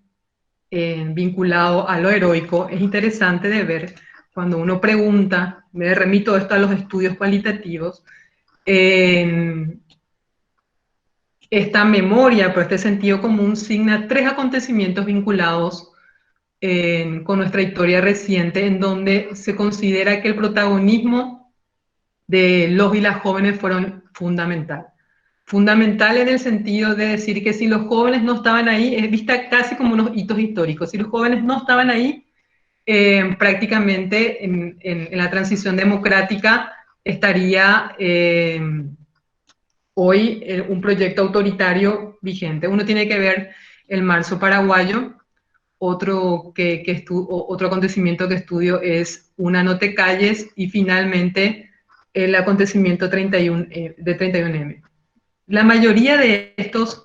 vinculado a lo heroico, es interesante de ver cuando uno pregunta, me remito esto a los estudios cualitativos, esta memoria, por este sentido común, signa 3 acontecimientos vinculados con nuestra historia reciente, en donde se considera que el protagonismo de los y las jóvenes fueron fundamental. Fundamental en el sentido de decir que si los jóvenes no estaban ahí, es vista casi como unos hitos históricos, si los jóvenes no estaban ahí, prácticamente en la transición democrática estaría hoy un proyecto autoritario vigente. Uno tiene que ver el marzo paraguayo, otro acontecimiento que estudio es Una no te calles, y finalmente el acontecimiento de 31M. La mayoría de estos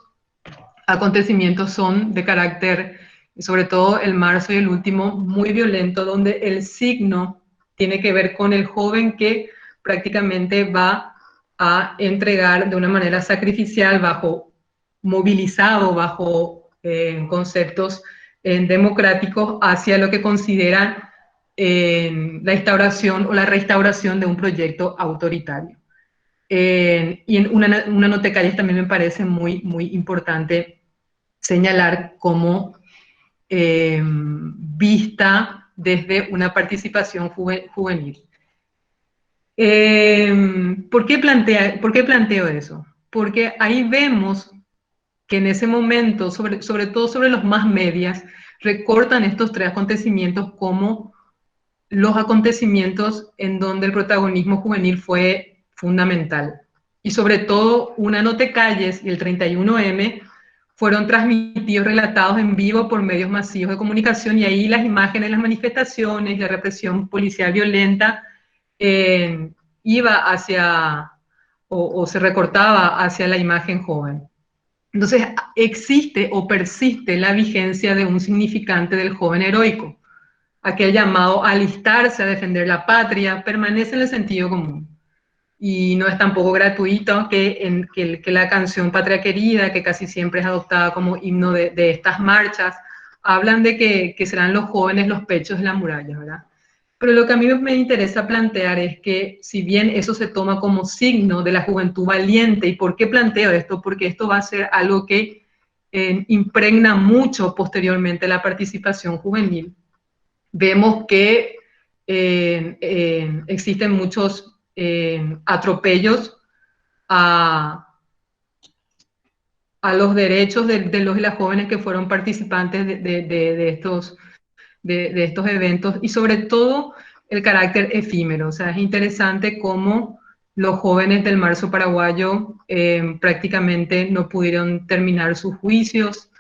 acontecimientos son de carácter, sobre todo el marzo y el último, muy violento, donde el signo tiene que ver con el joven que prácticamente va a entregar de una manera sacrificial, movilizado bajo conceptos democráticos, hacia lo que consideran la instauración o la restauración de un proyecto autoritario. Y en una no te calles también me parece muy, muy importante señalar como vista desde una participación juvenil. ¿Por qué planteo eso? Porque ahí vemos que en ese momento, sobre todo sobre los más medias, recortan estos 3 acontecimientos como los acontecimientos en donde el protagonismo juvenil fue fundamental. Y sobre todo, Una no te calles y el 31M fueron transmitidos, relatados en vivo por medios masivos de comunicación, y ahí las imágenes, las manifestaciones, la represión policial violenta iba hacia, o se recortaba hacia la imagen joven. Entonces, existe o persiste la vigencia de un significante del joven heroico. Aquel llamado a alistarse, a defender la patria, permanece en el sentido común. Y no es tampoco gratuito que la canción Patria Querida, que casi siempre es adoptada como himno de estas marchas, hablan de que serán los jóvenes los pechos de la muralla, ¿verdad? Pero lo que a mí me interesa plantear es que, si bien eso se toma como signo de la juventud valiente, ¿y por qué planteo esto? Porque esto va a ser algo que impregna mucho posteriormente la participación juvenil. Vemos que existen muchos atropellos a los derechos de los y las jóvenes que fueron participantes de estos eventos, y sobre todo el carácter efímero. O sea, es interesante cómo los jóvenes del marzo paraguayo prácticamente no pudieron terminar sus juicios.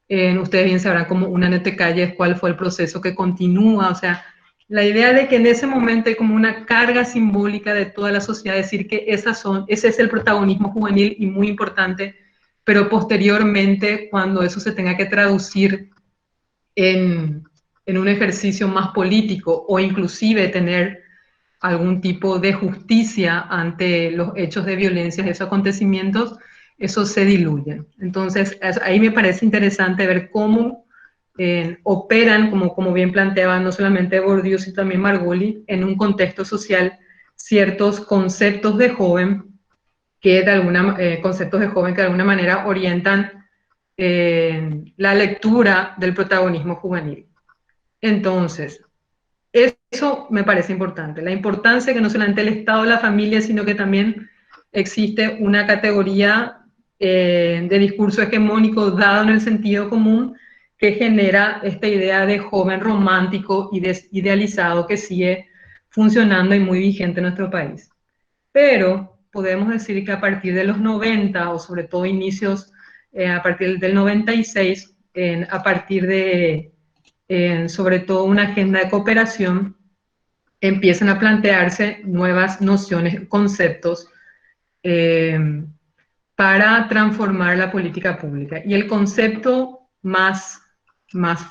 Ustedes bien sabrán como Una no te calles cuál fue el proceso que continúa. O sea, la idea de que en ese momento hay como una carga simbólica de toda la sociedad, decir que ese es el protagonismo juvenil y muy importante, pero posteriormente, cuando eso se tenga que traducir en un ejercicio más político, o inclusive tener algún tipo de justicia ante los hechos de violencia, esos acontecimientos, eso se diluye. Entonces, ahí me parece interesante ver cómo operan, como bien planteaban no solamente Bourdieu, sino también Margolis, en un contexto social, ciertos conceptos de joven que conceptos de joven que de alguna manera orientan la lectura del protagonismo juvenil. Entonces, eso me parece importante, la importancia que no solamente el Estado de la familia, sino que también existe una categoría de discurso hegemónico dado en el sentido común que genera esta idea de joven romántico y idealizado que sigue funcionando y muy vigente en nuestro país. Pero podemos decir que a partir de los 90, o sobre todo inicios, a partir del 96, a partir de, sobre todo, una agenda de cooperación, empiezan a plantearse nuevas nociones, conceptos, para transformar la política pública. Y el concepto más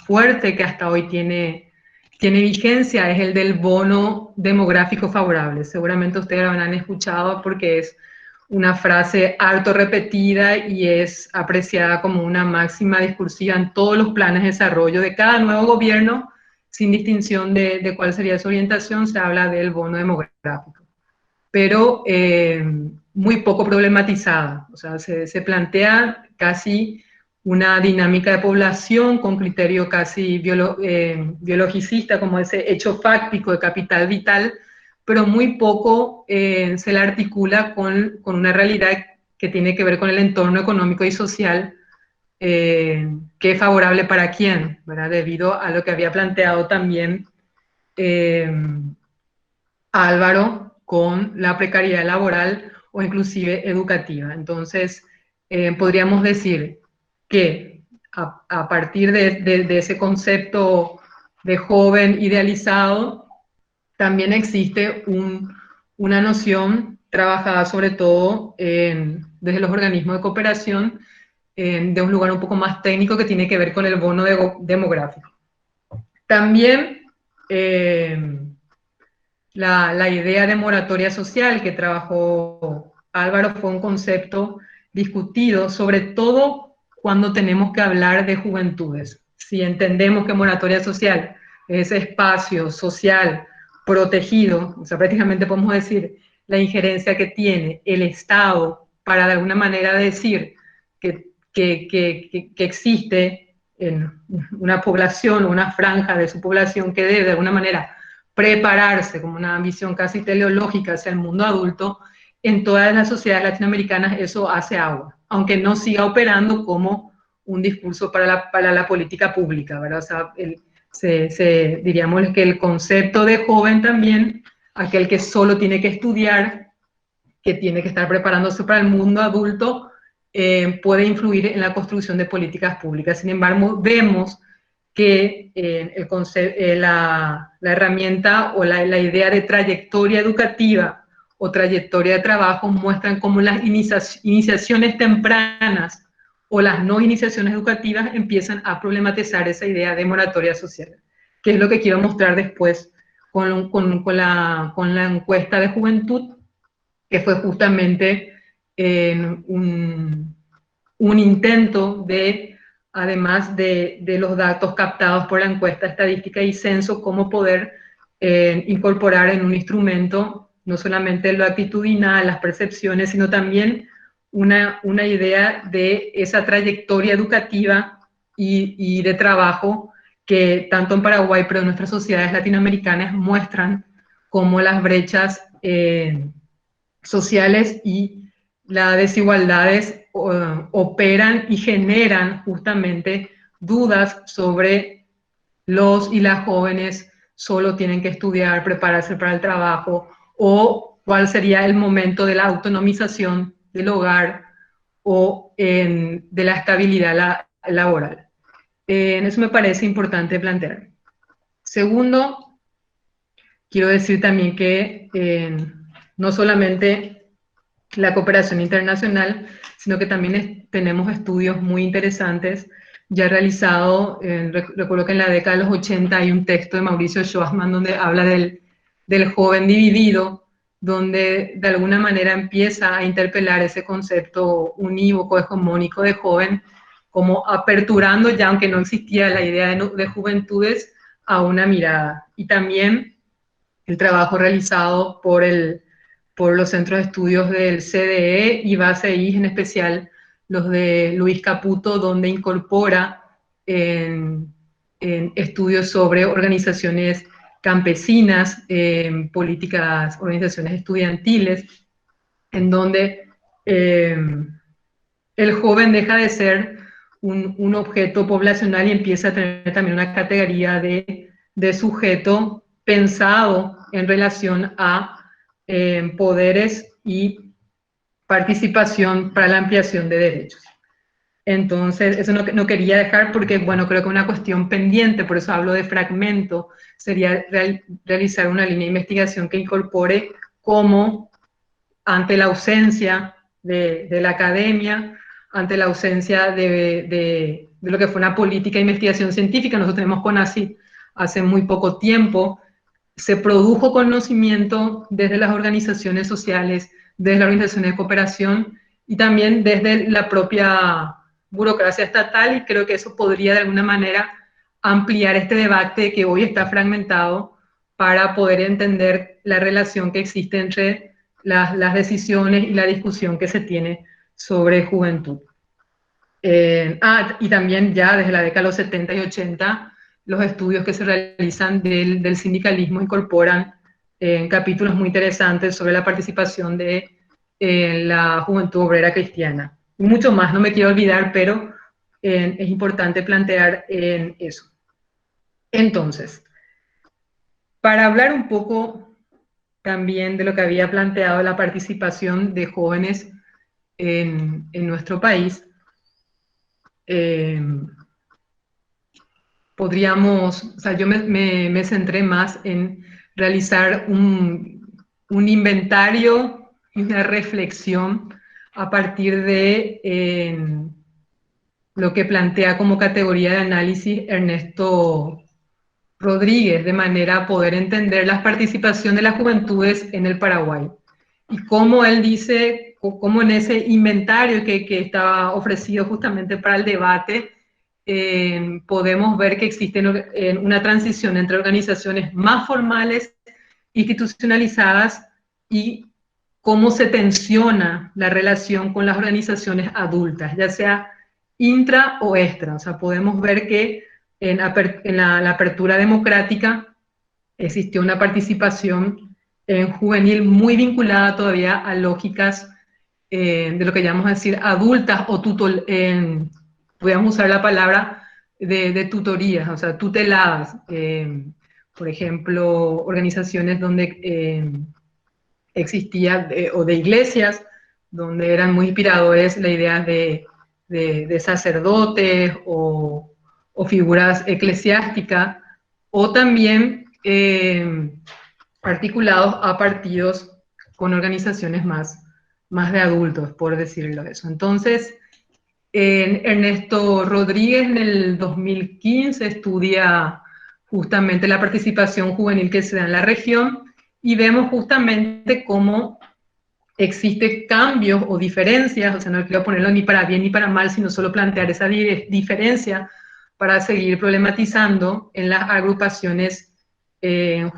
fuerte que hasta hoy tiene vigencia es el del bono demográfico favorable. Seguramente ustedes lo habrán escuchado porque es una frase harto repetida y es apreciada como una máxima discursiva en todos los planes de desarrollo de cada nuevo gobierno, sin distinción de cuál sería su orientación, se habla del bono demográfico. Pero muy poco problematizada, o sea, se plantea casi una dinámica de población con criterio casi biologicista, como ese hecho fáctico de capital vital, pero muy poco se la articula con una realidad que tiene que ver con el entorno económico y social, que es favorable para quién, ¿verdad? Debido a lo que había planteado también Álvaro con la precariedad laboral o inclusive educativa. Entonces, podríamos decir que a partir de ese concepto de joven idealizado, también existe una noción trabajada sobre todo desde los organismos de cooperación, de un lugar un poco más técnico que tiene que ver con el bono demográfico. También la idea de moratoria social que trabajó Álvaro fue un concepto discutido, sobre todo cuando tenemos que hablar de juventudes. Si entendemos que moratoria social es espacio social protegido, o sea, prácticamente podemos decir la injerencia que tiene el Estado para de alguna manera decir que existe en una población o una franja de su población que debe de alguna manera prepararse como una visión casi teleológica hacia el mundo adulto, en todas las sociedades latinoamericanas eso hace agua, aunque no siga operando como un discurso para la política pública, ¿verdad? O sea, diríamos que el concepto de joven también, aquel que solo tiene que estudiar, que tiene que estar preparándose para el mundo adulto, puede influir en la construcción de políticas públicas. Sin embargo, vemos que la herramienta o la idea de trayectoria educativa o trayectoria de trabajo muestran cómo las iniciaciones tempranas o las no iniciaciones educativas empiezan a problematizar esa idea de moratoria social, que es lo que quiero mostrar después con la encuesta de juventud, que fue justamente un intento de, además de los datos captados por la encuesta estadística y censo, cómo poder incorporar en un instrumento no solamente lo actitudinal, las percepciones, sino también una idea de esa trayectoria educativa y de trabajo que tanto en Paraguay, pero en nuestras sociedades latinoamericanas muestran cómo las brechas sociales y las desigualdades operan y generan justamente dudas sobre los y las jóvenes solo tienen que estudiar, prepararse para el trabajo, o cuál sería el momento de la autonomización del hogar o de la estabilidad laboral. Eso me parece importante plantear. Segundo, quiero decir también que no solamente la cooperación internacional, sino que también tenemos estudios muy interesantes ya realizado. Recuerdo que en la década de los 80 hay un texto de Mauricio Schwarzman donde habla del joven dividido, donde de alguna manera empieza a interpelar ese concepto unívoco, hegemónico de joven, como aperturando ya, aunque no existía la idea de juventudes, a una mirada. Y también el trabajo realizado por por los centros de estudios del CDE y BASEI, en especial los de Luis Caputo, donde incorpora en estudios sobre organizaciones campesinas, políticas, organizaciones estudiantiles, en donde el joven deja de ser un objeto poblacional y empieza a tener también una categoría de sujeto pensado en relación a poderes y participación para la ampliación de derechos. Entonces, eso no quería dejar porque, bueno, creo que una cuestión pendiente, por eso hablo de fragmento, sería realizar una línea de investigación que incorpore cómo, ante la ausencia de la academia, ante la ausencia de lo que fue una política de investigación científica, nosotros tenemos CONACYT hace muy poco tiempo, se produjo conocimiento desde las organizaciones sociales, desde las organizaciones de cooperación y también desde la propia burocracia estatal, y creo que eso podría de alguna manera ampliar este debate que hoy está fragmentado para poder entender la relación que existe entre las decisiones y la discusión que se tiene sobre juventud. Y también ya desde la década de los 70 y 80, los estudios que se realizan del sindicalismo incorporan capítulos muy interesantes sobre la participación de la juventud obrera cristiana. Mucho más, no me quiero olvidar, pero es importante plantear eso. Entonces, para hablar un poco también de lo que había planteado la participación de jóvenes en nuestro país, yo me centré más en realizar un inventario y una reflexión a partir de lo que plantea como categoría de análisis Ernesto Rodríguez, de manera a poder entender la participación de las juventudes en el Paraguay. Y cómo él dice, cómo en ese inventario que estaba ofrecido justamente para el debate, podemos ver que existe una transición entre organizaciones más formales, institucionalizadas, y cómo se tensiona la relación con las organizaciones adultas, ya sea intra o extra. O sea, podemos ver que en la apertura democrática existió una participación juvenil muy vinculada todavía a lógicas de lo que llamamos a decir adultas o podríamos usar la palabra de tutorías, o sea, tuteladas. Por ejemplo, organizaciones donde existía, o de iglesias, donde eran muy inspiradores la idea de sacerdotes o figuras eclesiásticas, o también articulados a partidos con organizaciones más de adultos, por decirlo eso. Entonces, Ernesto Rodríguez en el 2015 estudia justamente la participación juvenil que se da en la región, y vemos justamente cómo existen cambios o diferencias, o sea, no quiero ponerlo ni para bien ni para mal, sino solo plantear esa diferencia para seguir problematizando en las agrupaciones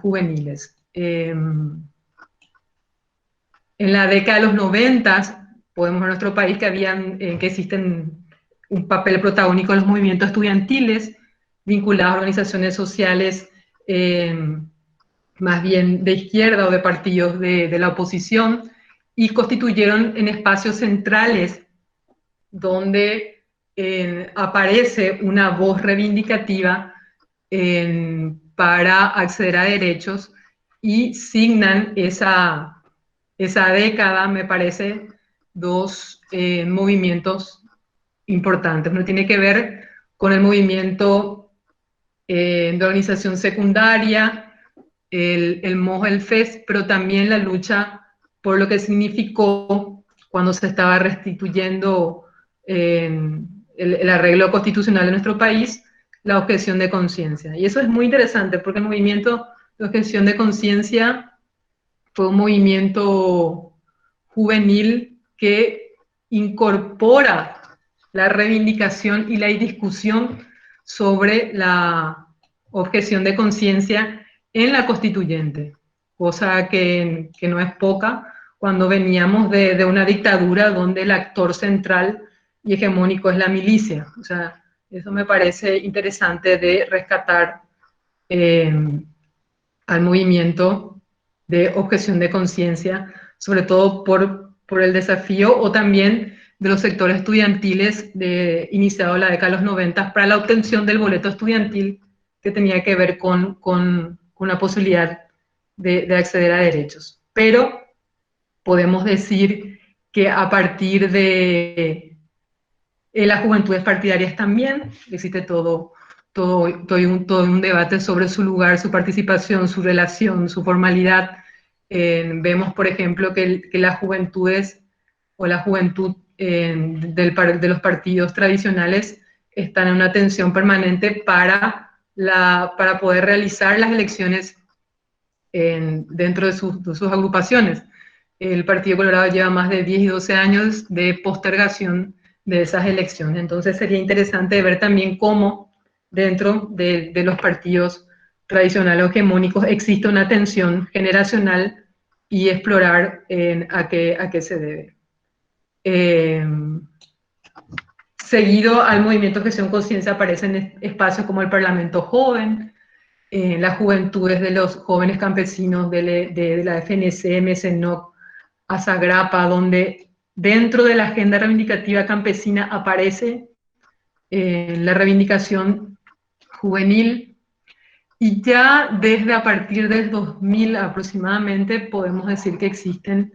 juveniles. En la década de los 90 podemos ver en nuestro país que existen un papel protagónico en los movimientos estudiantiles vinculados a organizaciones sociales más bien de izquierda o de partidos de la oposición, y constituyeron en espacios centrales donde aparece una voz reivindicativa para acceder a derechos, y signan esa década, me parece, dos movimientos importantes. Uno tiene que ver con el movimiento de organización secundaria, el MOJ, el FES, pero también la lucha por lo que significó cuando se estaba restituyendo el arreglo constitucional de nuestro país, la objeción de conciencia. Y eso es muy interesante porque el movimiento de objeción de conciencia fue un movimiento juvenil que incorpora la reivindicación y la discusión sobre la objeción de conciencia en la constituyente, cosa que no es poca, cuando veníamos de una dictadura donde el actor central y hegemónico es la milicia. O sea, eso me parece interesante de rescatar al movimiento de objeción de conciencia, sobre todo por el desafío o también de los sectores estudiantiles iniciado en la década de los 90 para la obtención del boleto estudiantil que tenía que ver con la posibilidad de acceder a derechos. Pero podemos decir que a partir de las juventudes partidarias también existe todo un debate sobre su lugar, su participación, su relación, su formalidad. Vemos, por ejemplo, que las juventudes o la juventud de los partidos tradicionales están en una tensión permanente para poder realizar las elecciones dentro de sus agrupaciones. El Partido Colorado lleva más de 10 y 12 años de postergación de esas elecciones. Entonces sería interesante ver también cómo dentro de los partidos tradicionales o hegemónicos existe una tensión generacional y explorar a qué se debe. Seguido al movimiento Gestión Conciencia aparecen espacios como el Parlamento Joven, las juventudes de los jóvenes campesinos de la FNC, MECENOC, ASAGRAPA, donde dentro de la agenda reivindicativa campesina aparece la reivindicación juvenil, y ya desde a partir del 2000 aproximadamente podemos decir que existen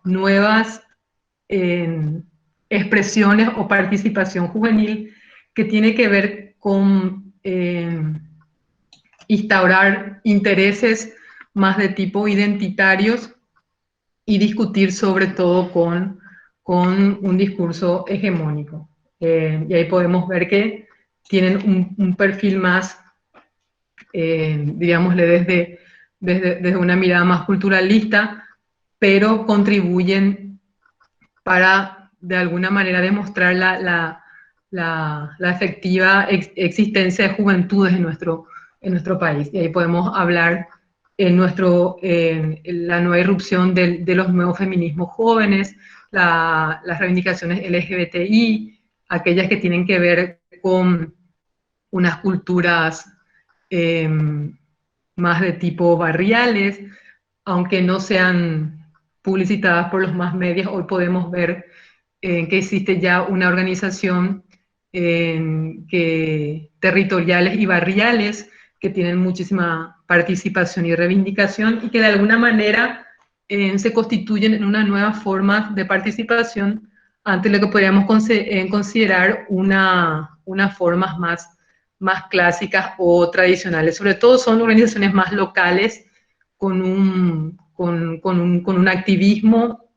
nuevas expresiones o participación juvenil que tiene que ver con instaurar intereses más de tipo identitarios y discutir sobre todo con un discurso hegemónico. Y ahí podemos ver que tienen un perfil más, digámosle, desde una mirada más culturalista, pero contribuyen para, de alguna manera, demostrar la efectiva existencia de juventudes en nuestro país. Y ahí podemos hablar en la nueva irrupción de los nuevos feminismos jóvenes, las reivindicaciones LGBTI, aquellas que tienen que ver con unas culturas más de tipo barriales, aunque no sean publicitadas por los más medios. Hoy podemos ver que existe ya una organización territoriales y barriales que tienen muchísima participación y reivindicación y que de alguna manera se constituyen en una nueva forma de participación ante lo que podríamos considerar unas formas más clásicas o tradicionales. Sobre todo son organizaciones más locales con un activismo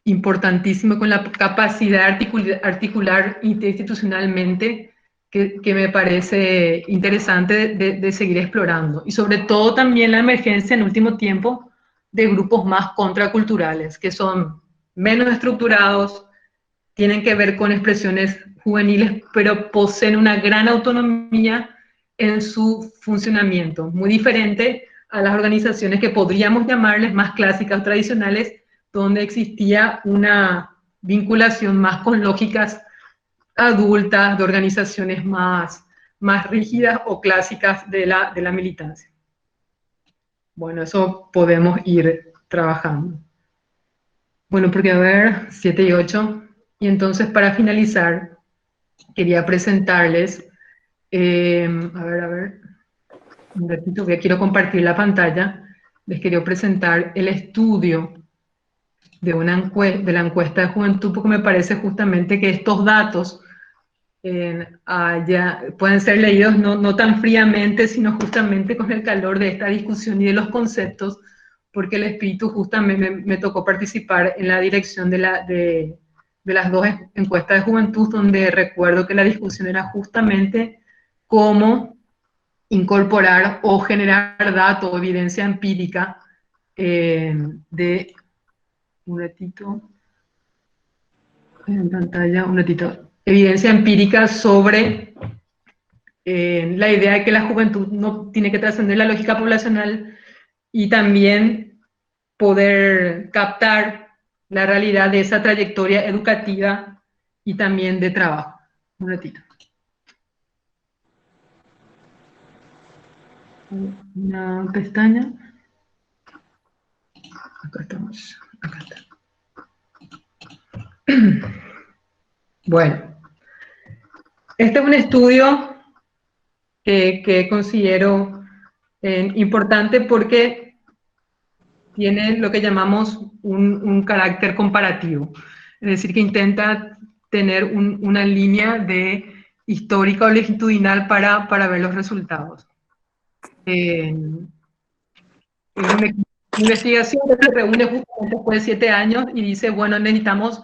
importantísimo, con la capacidad de articular interinstitucionalmente que me parece interesante de seguir explorando. Y sobre todo también la emergencia en último tiempo de grupos más contraculturales, que son menos estructurados, tienen que ver con expresiones juveniles, pero poseen una gran autonomía en su funcionamiento, muy diferente a las organizaciones que podríamos llamarles más clásicas o tradicionales, donde existía una vinculación más con lógicas adultas, de organizaciones más rígidas o clásicas de la militancia. Bueno, eso podemos ir trabajando. Bueno, porque a ver, 7 y 8. Y entonces, para finalizar, quería presentarles, a ver, un ratito, que quiero compartir la pantalla. Les quería presentar el estudio de la encuesta de juventud, porque me parece justamente que estos datos pueden ser leídos no tan fríamente, sino justamente con el calor de esta discusión y de los conceptos, porque el espíritu justamente me tocó participar en la dirección de las dos encuestas de juventud, donde recuerdo que la discusión era justamente cómo incorporar o generar datos o evidencia empírica un ratito, en pantalla, un ratito, evidencia empírica sobre la idea de que la juventud no tiene que trascender la lógica poblacional y también poder captar la realidad de esa trayectoria educativa y también de trabajo. Un ratito. Una pestaña. Acá estamos. Acá está. Bueno, este es un estudio que considero importante porque tiene lo que llamamos un carácter comparativo. Es decir, que intenta tener una línea de histórica o longitudinal para ver los resultados. Una investigación que se reúne justamente después de 7 años y dice, bueno, necesitamos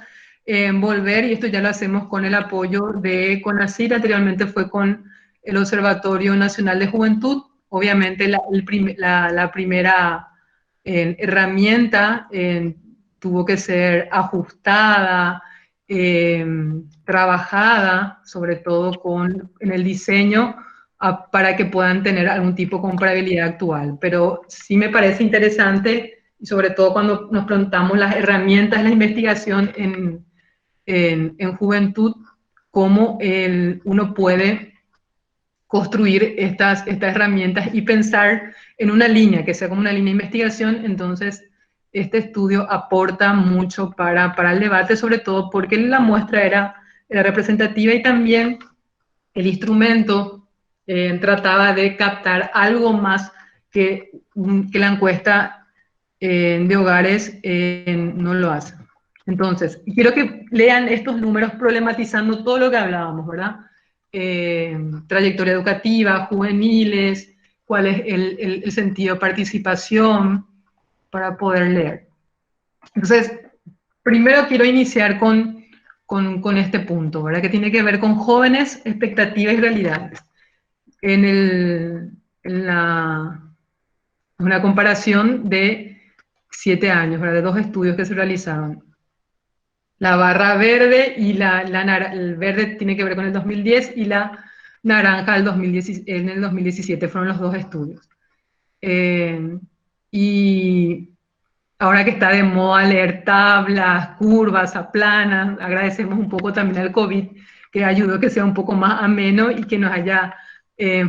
volver, y esto ya lo hacemos con el apoyo de CONACYT, anteriormente fue con el Observatorio Nacional de Juventud. Obviamente la primera herramienta tuvo que ser ajustada, trabajada, sobre todo en el diseño, para que puedan tener algún tipo de comparabilidad actual. Pero sí me parece interesante, y sobre todo cuando nos preguntamos las herramientas de la investigación en juventud, cómo uno puede construir estas herramientas y pensar en una línea, que sea como una línea de investigación. Entonces, este estudio aporta mucho para el debate, sobre todo porque la muestra era representativa y también el instrumento trataba de captar algo más que la encuesta de hogares no lo hace. Entonces, quiero que lean estos números problematizando todo lo que hablábamos, ¿verdad? Trayectoria educativa, juveniles, cuál es el sentido de participación, para poder leer. Entonces, primero quiero iniciar con este punto, ¿verdad? Que tiene que ver con jóvenes, expectativas y realidades. En una comparación de 7 años, ¿verdad? De 2 estudios que se realizaron. La barra verde y el verde tiene que ver con el 2010 y la naranja en el 2017, fueron los 2 estudios. Y ahora que está de moda leer tablas, curvas, aplanas, agradecemos un poco también al COVID, que ayudó a que sea un poco más ameno y que nos haya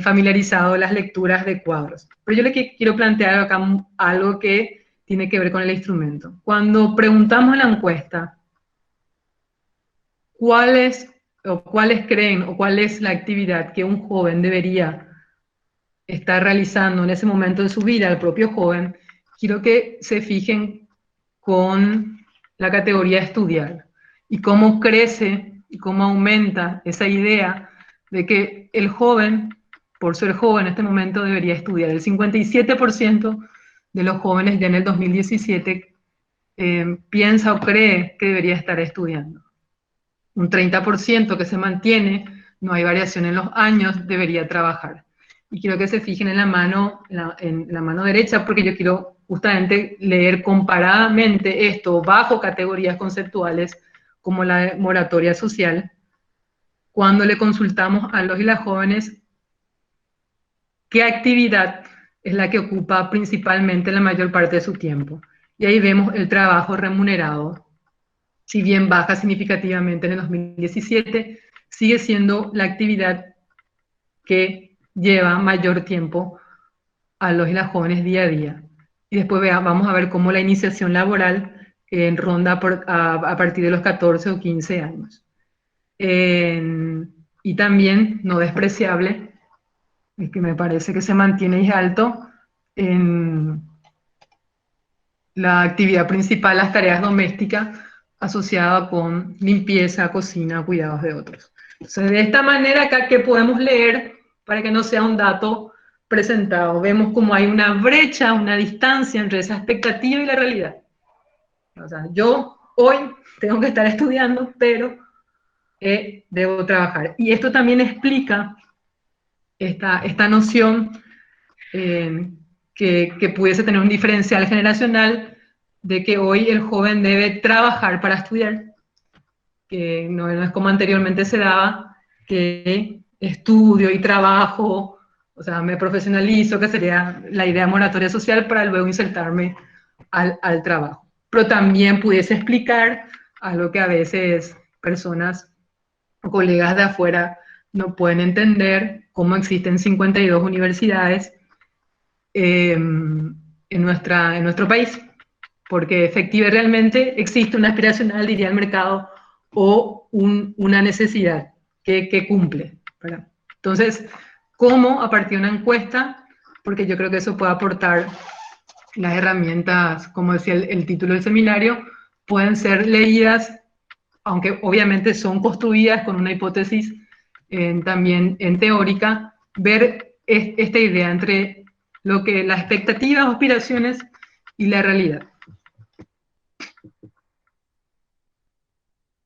familiarizado las lecturas de cuadros. Pero yo le quiero plantear acá algo que tiene que ver con el instrumento. Cuando preguntamos en la encuesta, ¿cuáles creen o cuál es la actividad que un joven debería estar realizando en ese momento de su vida, el propio joven? Quiero que se fijen con la categoría estudiar y cómo crece y cómo aumenta esa idea de que el joven, por ser joven en este momento, debería estudiar. El 57% de los jóvenes ya en el 2017 piensa o cree que debería estar estudiando. Un 30% que se mantiene, no hay variación en los años, debería trabajar. Y quiero que se fijen en la mano derecha, porque yo quiero justamente leer comparadamente esto bajo categorías conceptuales como la moratoria social, cuando le consultamos a los y las jóvenes qué actividad es la que ocupa principalmente la mayor parte de su tiempo. Y ahí vemos el trabajo remunerado. Si bien baja significativamente en el 2017, sigue siendo la actividad que lleva mayor tiempo a los y las jóvenes día a día. Y después vamos a ver cómo la iniciación laboral ronda a partir de los 14 o 15 años. Y también, no despreciable, que me parece que se mantiene y alto, en la actividad principal, las tareas domésticas, asociada con limpieza, cocina, cuidados de otros. Entonces, de esta manera acá, ¿qué podemos leer para que no sea un dato presentado? Vemos como hay una brecha, una distancia entre esa expectativa y la realidad. O sea, yo hoy tengo que estar estudiando, pero debo trabajar. Y esto también explica esta noción que pudiese tener un diferencial generacional, de que hoy el joven debe trabajar para estudiar, que no es como anteriormente se daba, que estudio y trabajo O sea, me profesionalizo, que sería la idea moratoria social, para luego insertarme al trabajo. Pero también pudiese explicar algo que a veces personas o colegas de afuera no pueden entender, cómo existen 52 universidades en nuestro país, porque efectivamente realmente existe una aspiracional, diría el mercado, o una necesidad que cumple, ¿verdad? Entonces, ¿cómo a partir de una encuesta? Porque yo creo que eso puede aportar las herramientas, como decía el título del seminario, pueden ser leídas, aunque obviamente son construidas con una hipótesis también en teórica, ver esta idea entre lo que las expectativas, aspiraciones y la realidad.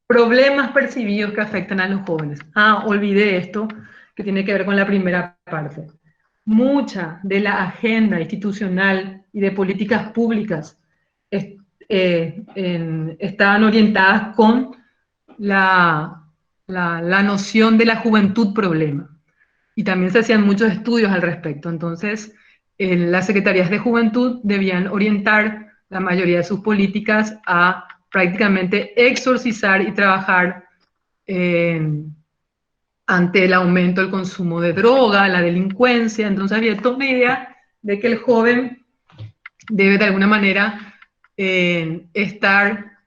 Problemas percibidos que afectan a los jóvenes. Olvidé esto, que tiene que ver con la primera parte. Mucha de la agenda institucional y de políticas públicas estaban orientadas con la noción de la juventud problema. Y también se hacían muchos estudios al respecto. Entonces, las secretarías de juventud debían orientar la mayoría de sus políticas a prácticamente exorcizar y trabajar ante el aumento del consumo de droga, la delincuencia. Entonces había toda una idea de que el joven debe de alguna manera estar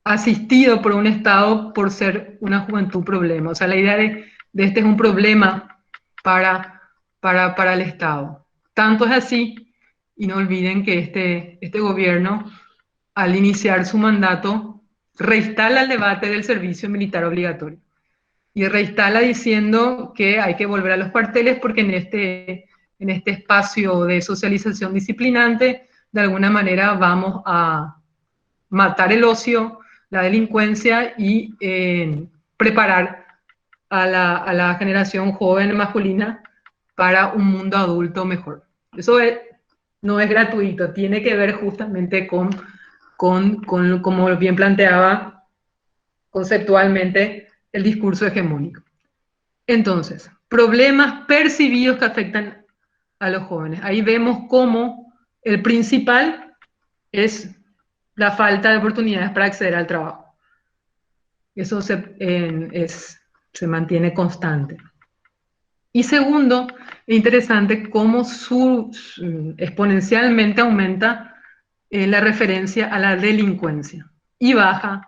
asistido por un Estado por ser una juventud problema. O sea, la idea de este es un problema para el Estado. Tanto es así, y no olviden que este gobierno, al iniciar su mandato, reinstala el debate del servicio militar obligatorio. Y reinstala diciendo que hay que volver a los cuarteles porque en este espacio de socialización disciplinante, de alguna manera vamos a matar el ocio, la delincuencia y preparar a la generación joven masculina para un mundo adulto mejor. Eso no es gratuito, tiene que ver justamente con, como bien planteaba conceptualmente, el discurso hegemónico. Entonces, problemas percibidos que afectan a los jóvenes. Ahí vemos cómo el principal es la falta de oportunidades para acceder al trabajo. Eso se mantiene constante. Y segundo, es interesante cómo exponencialmente aumenta la referencia a la delincuencia y baja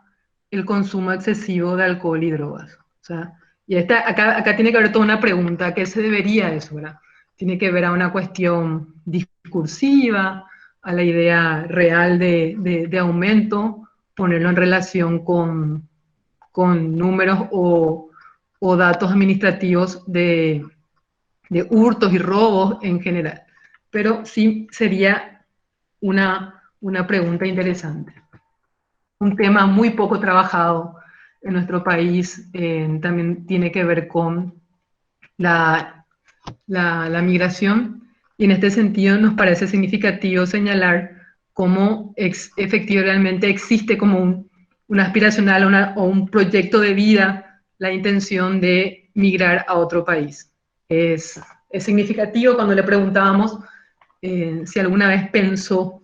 el consumo excesivo de alcohol y drogas. O sea, y acá tiene que haber toda una pregunta: ¿a qué se debería eso, verdad? Tiene que ver a una cuestión discursiva, a la idea real de aumento, ponerlo en relación con números o datos administrativos de hurtos y robos en general. Pero sí sería una pregunta interesante. Un tema muy poco trabajado en nuestro país también tiene que ver con la migración, y en este sentido nos parece significativo señalar cómo efectivamente realmente existe como una aspiracional o un proyecto de vida la intención de migrar a otro país. Es significativo cuando le preguntábamos si alguna vez pensó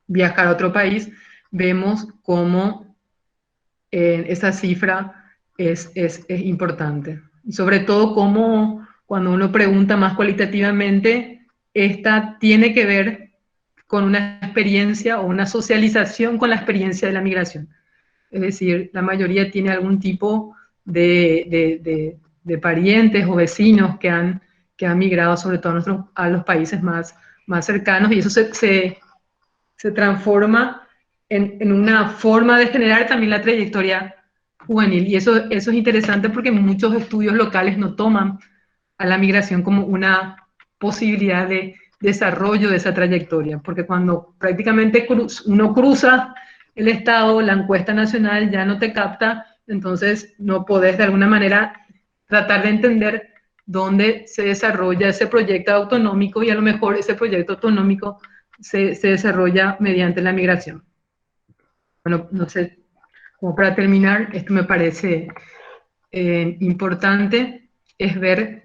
viajar a otro país, vemos cómo esa cifra es importante. Y sobre todo cómo cuando uno pregunta más cualitativamente, esta tiene que ver con una experiencia o una socialización con la experiencia de la migración. Es decir, la mayoría tiene algún tipo de parientes o vecinos que han migrado, sobre todo a los países más cercanos, y eso se transforma en una forma de generar también la trayectoria juvenil. Y eso es interesante porque muchos estudios locales no toman a la migración como una posibilidad de desarrollo de esa trayectoria, porque cuando prácticamente uno cruza el Estado, la encuesta nacional ya no te capta, entonces no podés de alguna manera tratar de entender dónde se desarrolla ese proyecto autonómico, y a lo mejor ese proyecto autonómico se desarrolla mediante la migración. Bueno, no sé, como para terminar, esto me parece importante, es ver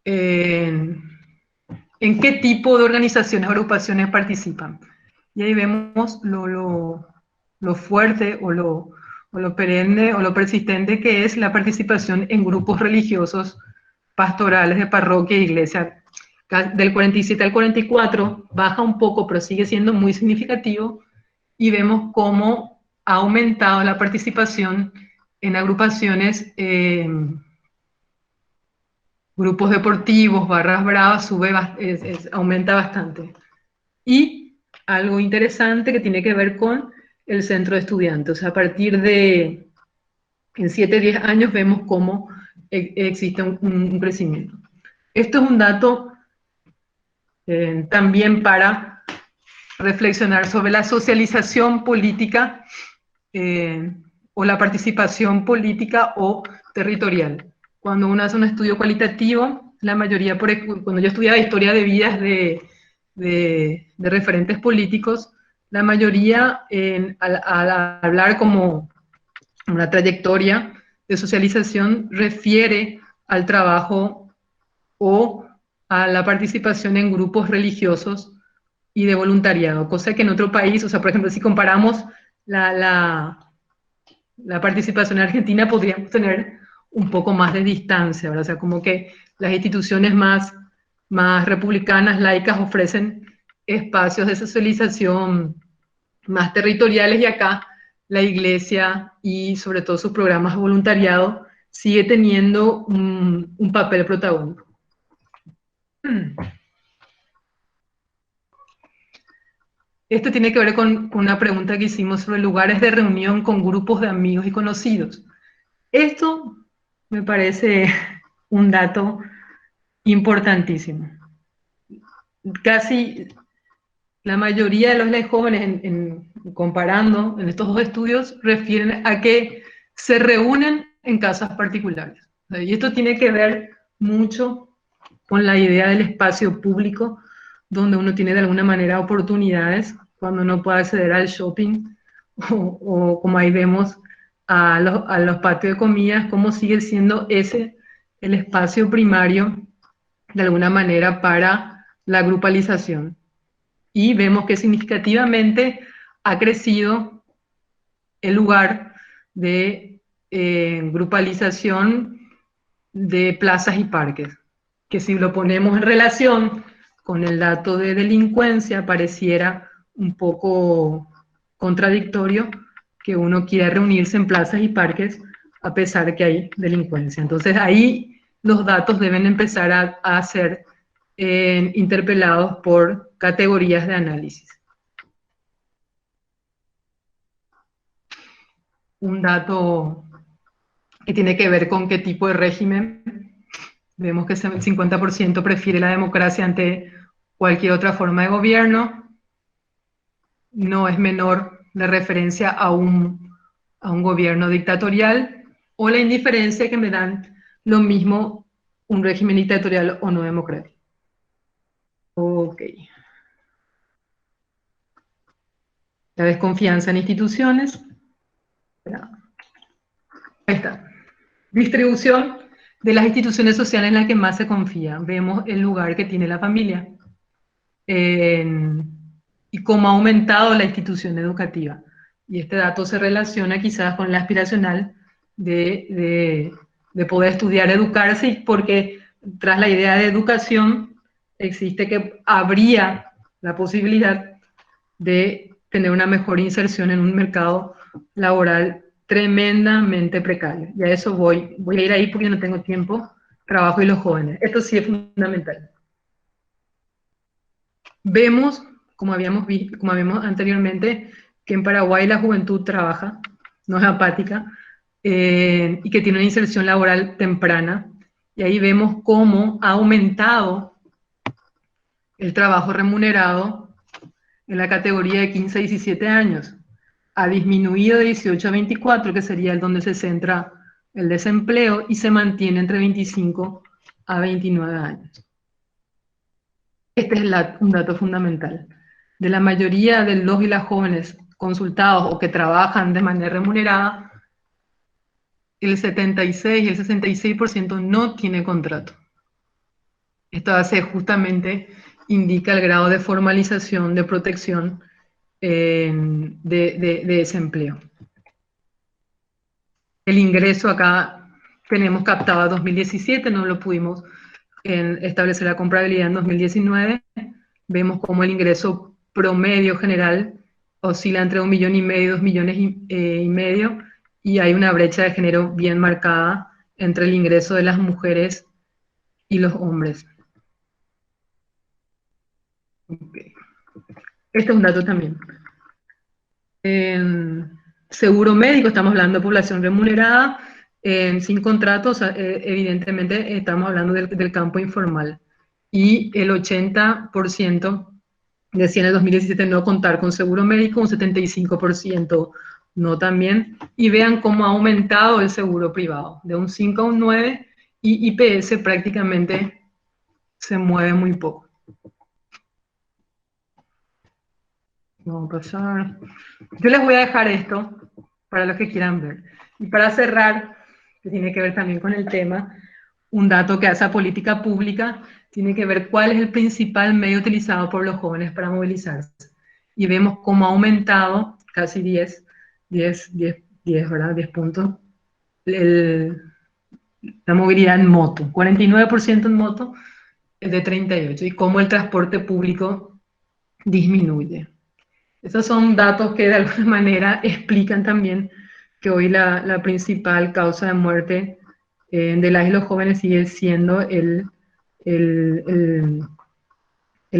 en qué tipo de organizaciones o agrupaciones participan. Y ahí vemos lo fuerte o lo perenne o lo persistente que es la participación en grupos religiosos pastorales de parroquia e iglesia. Del 47 al 44 baja un poco, pero sigue siendo muy significativo, y vemos cómo ha aumentado la participación en agrupaciones, grupos deportivos, barras bravas, aumenta bastante. Y algo interesante que tiene que ver con el centro de estudiantes. O sea, a partir de, en 7, 10 años vemos cómo existe un crecimiento. Esto es un dato también para reflexionar sobre la socialización política o la participación política o territorial. Cuando uno hace un estudio cualitativo, la mayoría, cuando yo estudiaba historia de vidas de referentes políticos, la mayoría al hablar como una trayectoria de socialización refiere al trabajo o a la participación en grupos religiosos y de voluntariado, cosa que en otro país, o sea, por ejemplo, si comparamos la participación en Argentina, podríamos tener un poco más de distancia, ¿verdad? O sea, como que las instituciones más republicanas, laicas, ofrecen espacios de socialización más territoriales, y acá la iglesia y sobre todo sus programas de voluntariado sigue teniendo un papel protagónico. Esto tiene que ver con una pregunta que hicimos sobre lugares de reunión con grupos de amigos y conocidos. Esto me parece un dato importantísimo. Casi la mayoría de los jóvenes, comparando en estos dos estudios, refieren a que se reúnen en casas particulares. Y esto tiene que ver mucho con la idea del espacio público, donde uno tiene de alguna manera oportunidades cuando no puede acceder al shopping o como ahí vemos a los patios de comidas, cómo sigue siendo ese el espacio primario de alguna manera para la grupalización. Y vemos que significativamente ha crecido el lugar de grupalización de plazas y parques, que si lo ponemos en relación con el dato de delincuencia, pareciera un poco contradictorio que uno quiera reunirse en plazas y parques a pesar de que hay delincuencia. Entonces ahí los datos deben empezar a ser interpelados por categorías de análisis. Un dato que tiene que ver con qué tipo de régimen. Vemos que el 50% prefiere la democracia ante cualquier otra forma de gobierno. No es menor la referencia a un gobierno dictatorial, o la indiferencia que me dan lo mismo un régimen dictatorial o no democrático. Ok. La desconfianza en instituciones. Ahí está. Distribución de las instituciones sociales en las que más se confía. Vemos el lugar que tiene la familia y cómo ha aumentado la institución educativa. Y este dato se relaciona quizás con el aspiracional de poder estudiar, educarse, porque tras la idea de educación existe que habría la posibilidad de tener una mejor inserción en un mercado laboral tremendamente precario. Y a eso voy a ir ahí porque no tengo tiempo. Trabajo y los jóvenes. Esto sí es fundamental. Vemos, como habíamos anteriormente, que en Paraguay la juventud trabaja, no es apática, y que tiene una inserción laboral temprana. Y ahí vemos cómo ha aumentado el trabajo remunerado en la categoría de 15 a 17 años. Ha disminuido de 18 a 24, que sería el donde se centra el desempleo, y se mantiene entre 25 a 29 años. Este es un dato fundamental. De la mayoría de los y las jóvenes consultados o que trabajan de manera remunerada, el 76 y el 66% no tiene contrato. Esto hace justamente, indica el grado de formalización de protección de ese empleo. El ingreso acá tenemos captado a 2017, no lo pudimos establecer la comparabilidad en 2019. Vemos como el ingreso promedio general oscila entre 1,5 millones y 2,5 millones, y hay una brecha de género bien marcada entre el ingreso de las mujeres y los hombres. Okay. Este es un dato también. Seguro médico, estamos hablando de población remunerada, sin contratos, evidentemente estamos hablando del campo informal. Y el 80% decía en el 2017 no contar con seguro médico, un 75% no también. Y vean cómo ha aumentado el seguro privado, de un 5 a un 9, y IPS prácticamente se mueve muy poco. Vamos a pasar. Yo les voy a dejar esto para los que quieran ver. Y para cerrar, que tiene que ver también con el tema, un dato que hace a política pública tiene que ver cuál es el principal medio utilizado por los jóvenes para movilizarse. Y vemos cómo ha aumentado casi 10, ¿verdad? 10 puntos, la movilidad en moto. 49% en moto, es de 38%. Y cómo el transporte público disminuye. Esos son datos que de alguna manera explican también que hoy la principal causa de muerte de las y los jóvenes sigue siendo el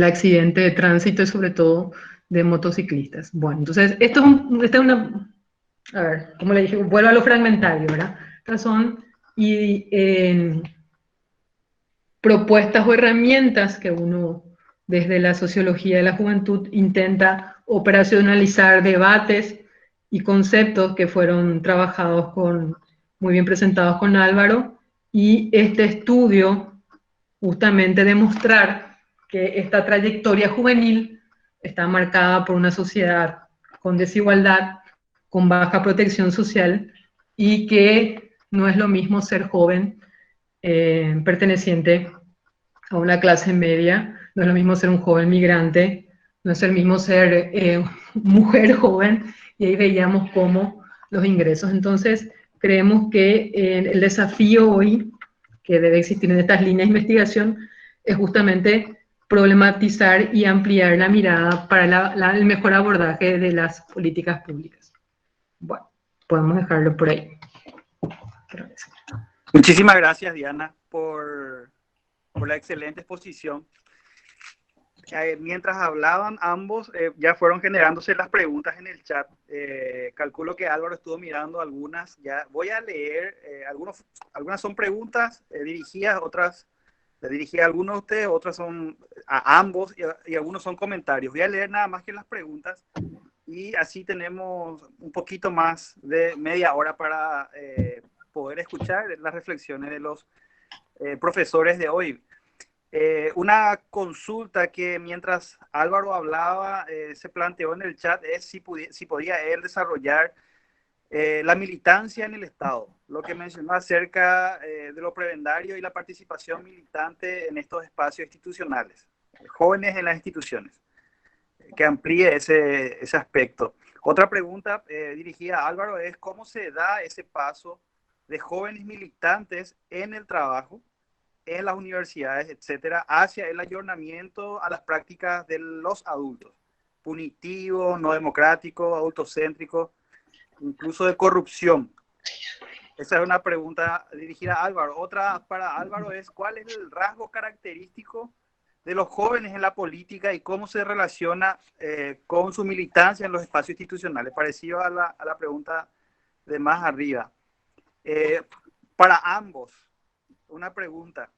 accidente de tránsito y sobre todo de motociclistas. Bueno, entonces, esto es una, a ver, como le dije, vuelvo a lo fragmentario, ¿verdad? Estas son propuestas o herramientas que uno desde la sociología de la juventud intenta operacionalizar debates y conceptos que fueron trabajados muy bien presentados con Álvaro, y este estudio justamente demostrar que esta trayectoria juvenil está marcada por una sociedad con desigualdad, con baja protección social, y que no es lo mismo ser joven perteneciente a una clase media, no es lo mismo ser un joven migrante, no es el mismo ser mujer joven, y ahí veíamos cómo los ingresos. Entonces, creemos que el desafío hoy que debe existir en estas líneas de investigación es justamente problematizar y ampliar la mirada para el mejor abordaje de las políticas públicas. Bueno, podemos dejarlo por ahí. Muchísimas gracias, Diana, por la excelente exposición. Mientras hablaban ambos, ya fueron generándose las preguntas en el chat. Calculo que Álvaro estuvo mirando algunas. Ya voy a leer, algunas son preguntas dirigidas, otras le dirigí a algunos de ustedes, otras son a ambos y algunos son comentarios. Voy a leer nada más que las preguntas y así tenemos un poquito más de media hora para poder escuchar las reflexiones de los profesores de hoy. Una consulta que mientras Álvaro hablaba se planteó en el chat es si podía él desarrollar la militancia en el Estado, lo que mencionó acerca de lo prebendario y la participación militante en estos espacios institucionales, jóvenes en las instituciones, que amplíe ese aspecto. Otra pregunta dirigida a Álvaro es cómo se da ese paso de jóvenes militantes en el trabajo, en las universidades, etcétera, hacia el ayornamiento a las prácticas de los adultos, punitivos, no democráticos, adultocéntricos, incluso de corrupción. Esa es una pregunta dirigida a Álvaro. Otra para Álvaro es, ¿cuál es el rasgo característico de los jóvenes en la política y cómo se relaciona con su militancia en los espacios institucionales? Parecido a la pregunta de más arriba. Para ambos, una pregunta.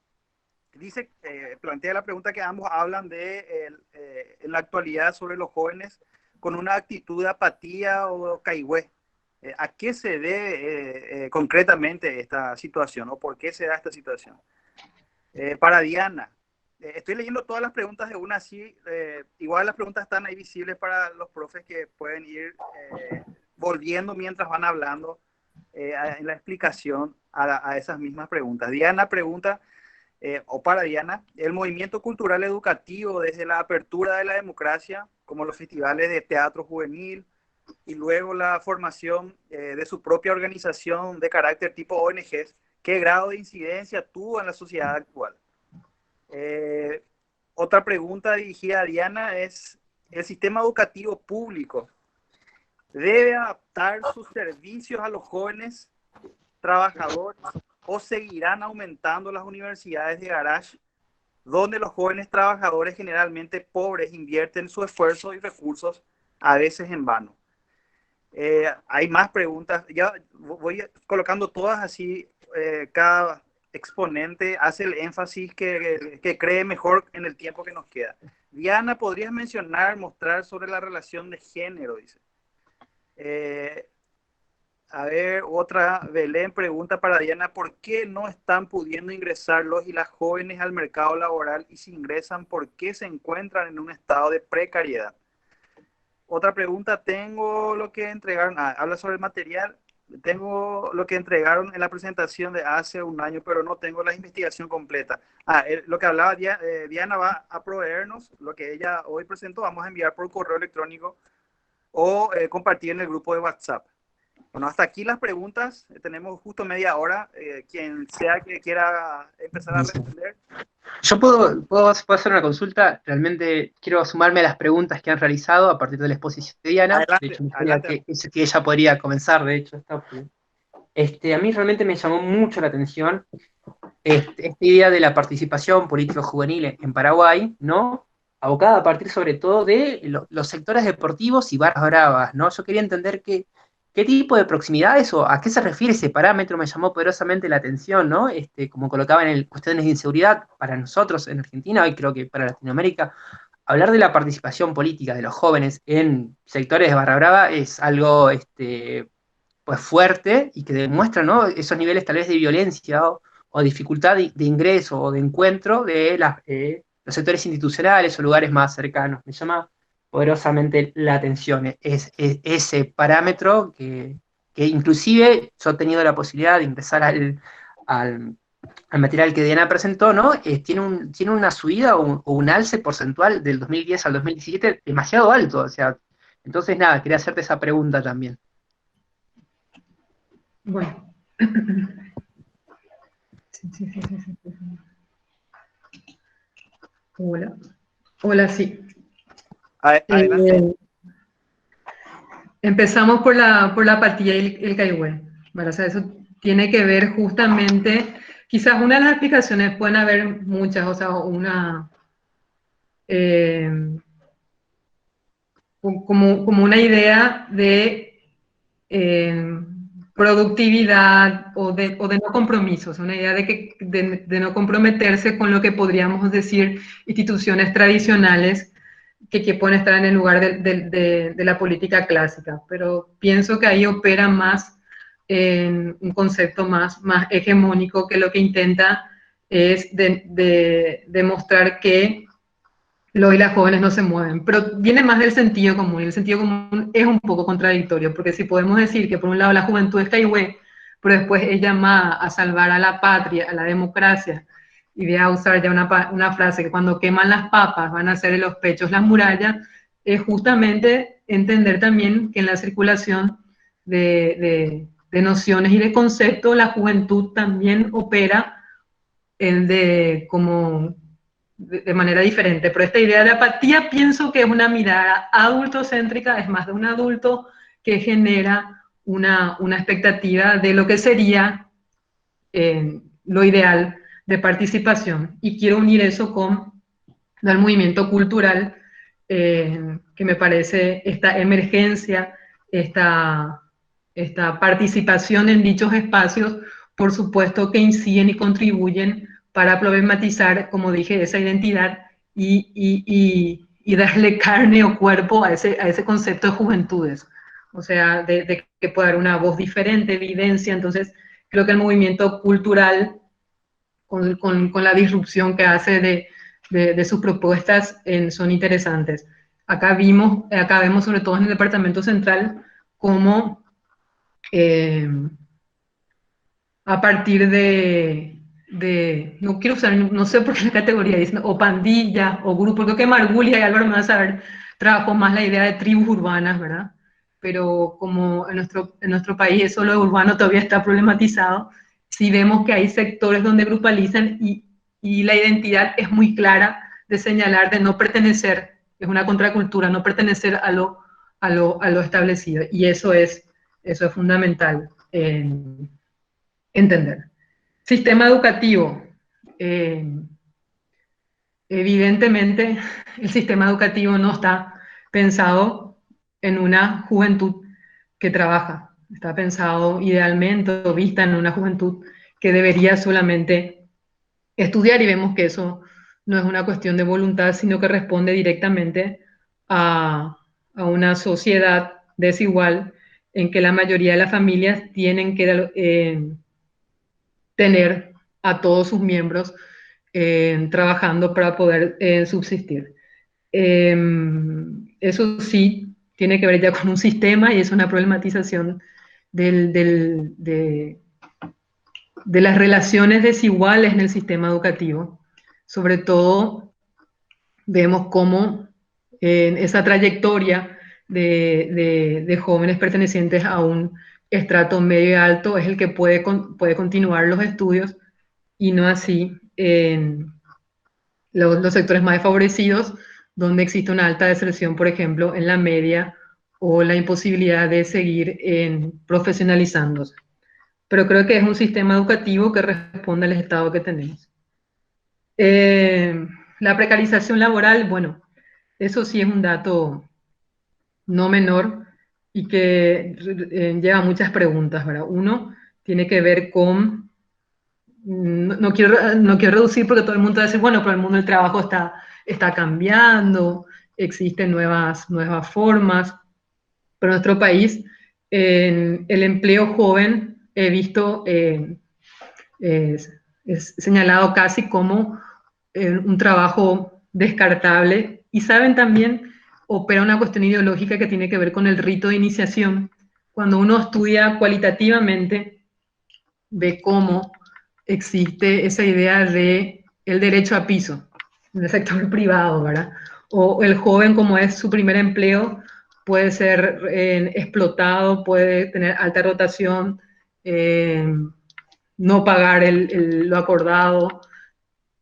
Dice, plantea la pregunta que ambos hablan de en la actualidad sobre los jóvenes con una actitud de apatía o caigüe. ¿A qué se debe concretamente esta situación o por qué se da esta situación? Para Diana, estoy leyendo todas las preguntas de una así, igual las preguntas están ahí visibles para los profes que pueden ir volviendo mientras van hablando en la explicación a esas mismas preguntas. Diana pregunta, o para Diana, el movimiento cultural educativo desde la apertura de la democracia, como los festivales de teatro juvenil, y luego la formación de su propia organización de carácter tipo ONGs, ¿qué grado de incidencia tuvo en la sociedad actual? Otra pregunta dirigida a Diana es, ¿el sistema educativo público debe adaptar sus servicios a los jóvenes trabajadores o seguirán aumentando las universidades de garage, donde los jóvenes trabajadores generalmente pobres invierten su esfuerzo y recursos a veces en vano? Hay más preguntas, ya voy colocando todas así, cada exponente hace el énfasis que cree mejor en el tiempo que nos queda. Diana, ¿podrías mostrar sobre la relación de género? Dice. A ver, otra, Belén pregunta para Diana, ¿por qué no están pudiendo ingresar los y las jóvenes al mercado laboral, y si ingresan, por qué se encuentran en un estado de precariedad? Otra pregunta, tengo lo que entregaron, habla sobre el material, tengo lo que entregaron en la presentación de hace un año, pero no tengo la investigación completa. Lo que hablaba Diana va a proveernos lo que ella hoy presentó, vamos a enviar por correo electrónico o compartir en el grupo de WhatsApp. Bueno, hasta aquí las preguntas. Tenemos justo media hora. Quien sea que quiera empezar a responder. Yo puedo hacer una consulta. Realmente quiero sumarme a las preguntas que han realizado a partir de la exposición de Diana. Adelante, de hecho, adelante. Que ella podría comenzar, de hecho. A mí realmente me llamó mucho la atención esta idea de la participación político-juvenil en Paraguay, ¿no? Abocada a partir sobre todo de los sectores deportivos y barras bravas, ¿no? Yo quería entender qué tipo de proximidades o a qué se refiere ese parámetro. Me llamó poderosamente la atención, ¿no? Como colocaba en cuestiones de inseguridad para nosotros en Argentina, y creo que para Latinoamérica, hablar de la participación política de los jóvenes en sectores de barra brava es algo pues fuerte, y que demuestra, ¿no?, esos niveles tal vez de violencia o dificultad de ingreso o de encuentro de los sectores institucionales o lugares más cercanos. Me llama poderosamente la atención ese parámetro que inclusive yo he tenido la posibilidad de ingresar al material que Diana presentó, ¿no? Tiene una subida o un alce porcentual del 2010 al 2017 demasiado alto. O sea, entonces nada, quería hacerte esa pregunta también. Bueno. Sí. Hola, sí. Adelante. Empezamos por la patilla y el caigüe. Bueno, o sea, eso tiene que ver justamente, quizás una de las explicaciones, pueden haber muchas, o sea, como una idea de productividad o de no compromisos, una idea de no comprometerse con lo que podríamos decir instituciones tradicionales que pueden estar en el lugar de la política clásica. Pero pienso que ahí opera más en un concepto más hegemónico, que lo que intenta es demostrar que los y las jóvenes no se mueven, pero viene más del sentido común, y el sentido común es un poco contradictorio, porque si podemos decir que por un lado la juventud es caigüe, pero después es llamada a salvar a la patria, a la democracia, y voy a usar ya una frase, que cuando queman las papas van a hacer en los pechos las murallas, es justamente entender también que en la circulación de nociones y de conceptos, la juventud también opera de manera diferente. Pero esta idea de apatía pienso que es una mirada adultocéntrica, es más de un adulto que genera una expectativa de lo que sería lo ideal de participación. Y quiero unir eso con el movimiento cultural, que me parece esta emergencia, esta participación en dichos espacios, por supuesto que inciden y contribuyen para problematizar, como dije, esa identidad y darle carne o cuerpo a ese concepto de juventudes. O sea, de que pueda haber una voz diferente, evidencia. Entonces, creo que el movimiento cultural, con la disrupción que hace de sus propuestas, son interesantes. Acá vemos, sobre todo en el Departamento Central, cómo a partir de no quiero usar, no sé por qué la categoría dicen, o pandilla, o grupo, creo que Margulia y Álvaro me van a saber, trabajó más la idea de tribus urbanas, ¿verdad? Pero como en nuestro país eso lo urbano todavía está problematizado, sí vemos que hay sectores donde grupalizan y la identidad es muy clara de señalar, de no pertenecer, es una contracultura, no pertenecer a lo establecido, y eso es fundamental entender. Sistema educativo. Evidentemente, el sistema educativo no está pensado en una juventud que trabaja. Está pensado idealmente o vista en una juventud que debería solamente estudiar, y vemos que eso no es una cuestión de voluntad, sino que responde directamente a una sociedad desigual en que la mayoría de las familias tienen que tener a todos sus miembros trabajando para poder subsistir. Eso sí tiene que ver ya con un sistema, y es una problematización de las relaciones desiguales en el sistema educativo. Sobre todo vemos cómo en esa trayectoria de jóvenes pertenecientes a un estrato medio y alto es el que puede continuar los estudios, y no así en los sectores más desfavorecidos, donde existe una alta deserción, por ejemplo, en la media, o la imposibilidad de seguir profesionalizándose. Pero creo que es un sistema educativo que responde al estado que tenemos. La precarización laboral, bueno, eso sí es un dato no menor y que lleva muchas preguntas, ¿verdad? Uno tiene que ver con, no quiero reducir porque todo el mundo va a decir, bueno, pero el mundo del trabajo está cambiando, existen nuevas formas, pero en nuestro país el empleo joven he visto es señalado casi como un trabajo descartable, y saben también opera una cuestión ideológica que tiene que ver con el rito de iniciación. Cuando uno estudia cualitativamente, ve cómo existe esa idea de el derecho a piso en el sector privado, ¿verdad? O el joven, como es su primer empleo, puede ser explotado, puede tener alta rotación, no pagar lo acordado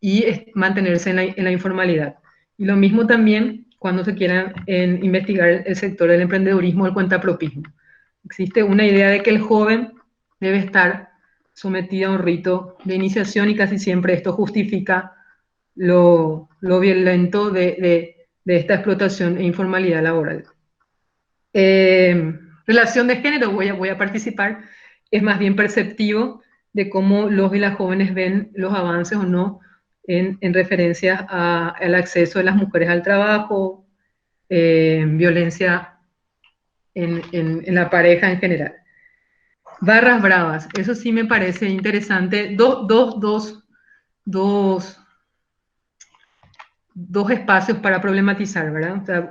y mantenerse en la informalidad. Y lo mismo también cuando se quiera investigar el sector del emprendedurismo o el cuentapropismo. Existe una idea de que el joven debe estar sometido a un rito de iniciación, y casi siempre esto justifica lo violento de esta explotación e informalidad laboral. Relación de género, voy a participar, es más bien perceptivo de cómo los y las jóvenes ven los avances o no en referencia al acceso de las mujeres al trabajo, violencia en la pareja en general. Barras bravas, eso sí me parece interesante. Dos espacios para problematizar, ¿verdad? O sea,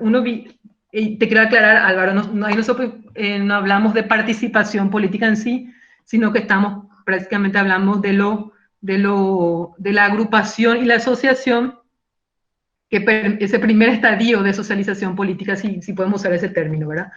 te quiero aclarar, Álvaro, ahí nosotros no hablamos de participación política en sí, sino que estamos prácticamente hablando de la agrupación y la asociación, ese primer estadio de socialización política, si podemos usar ese término, ¿verdad?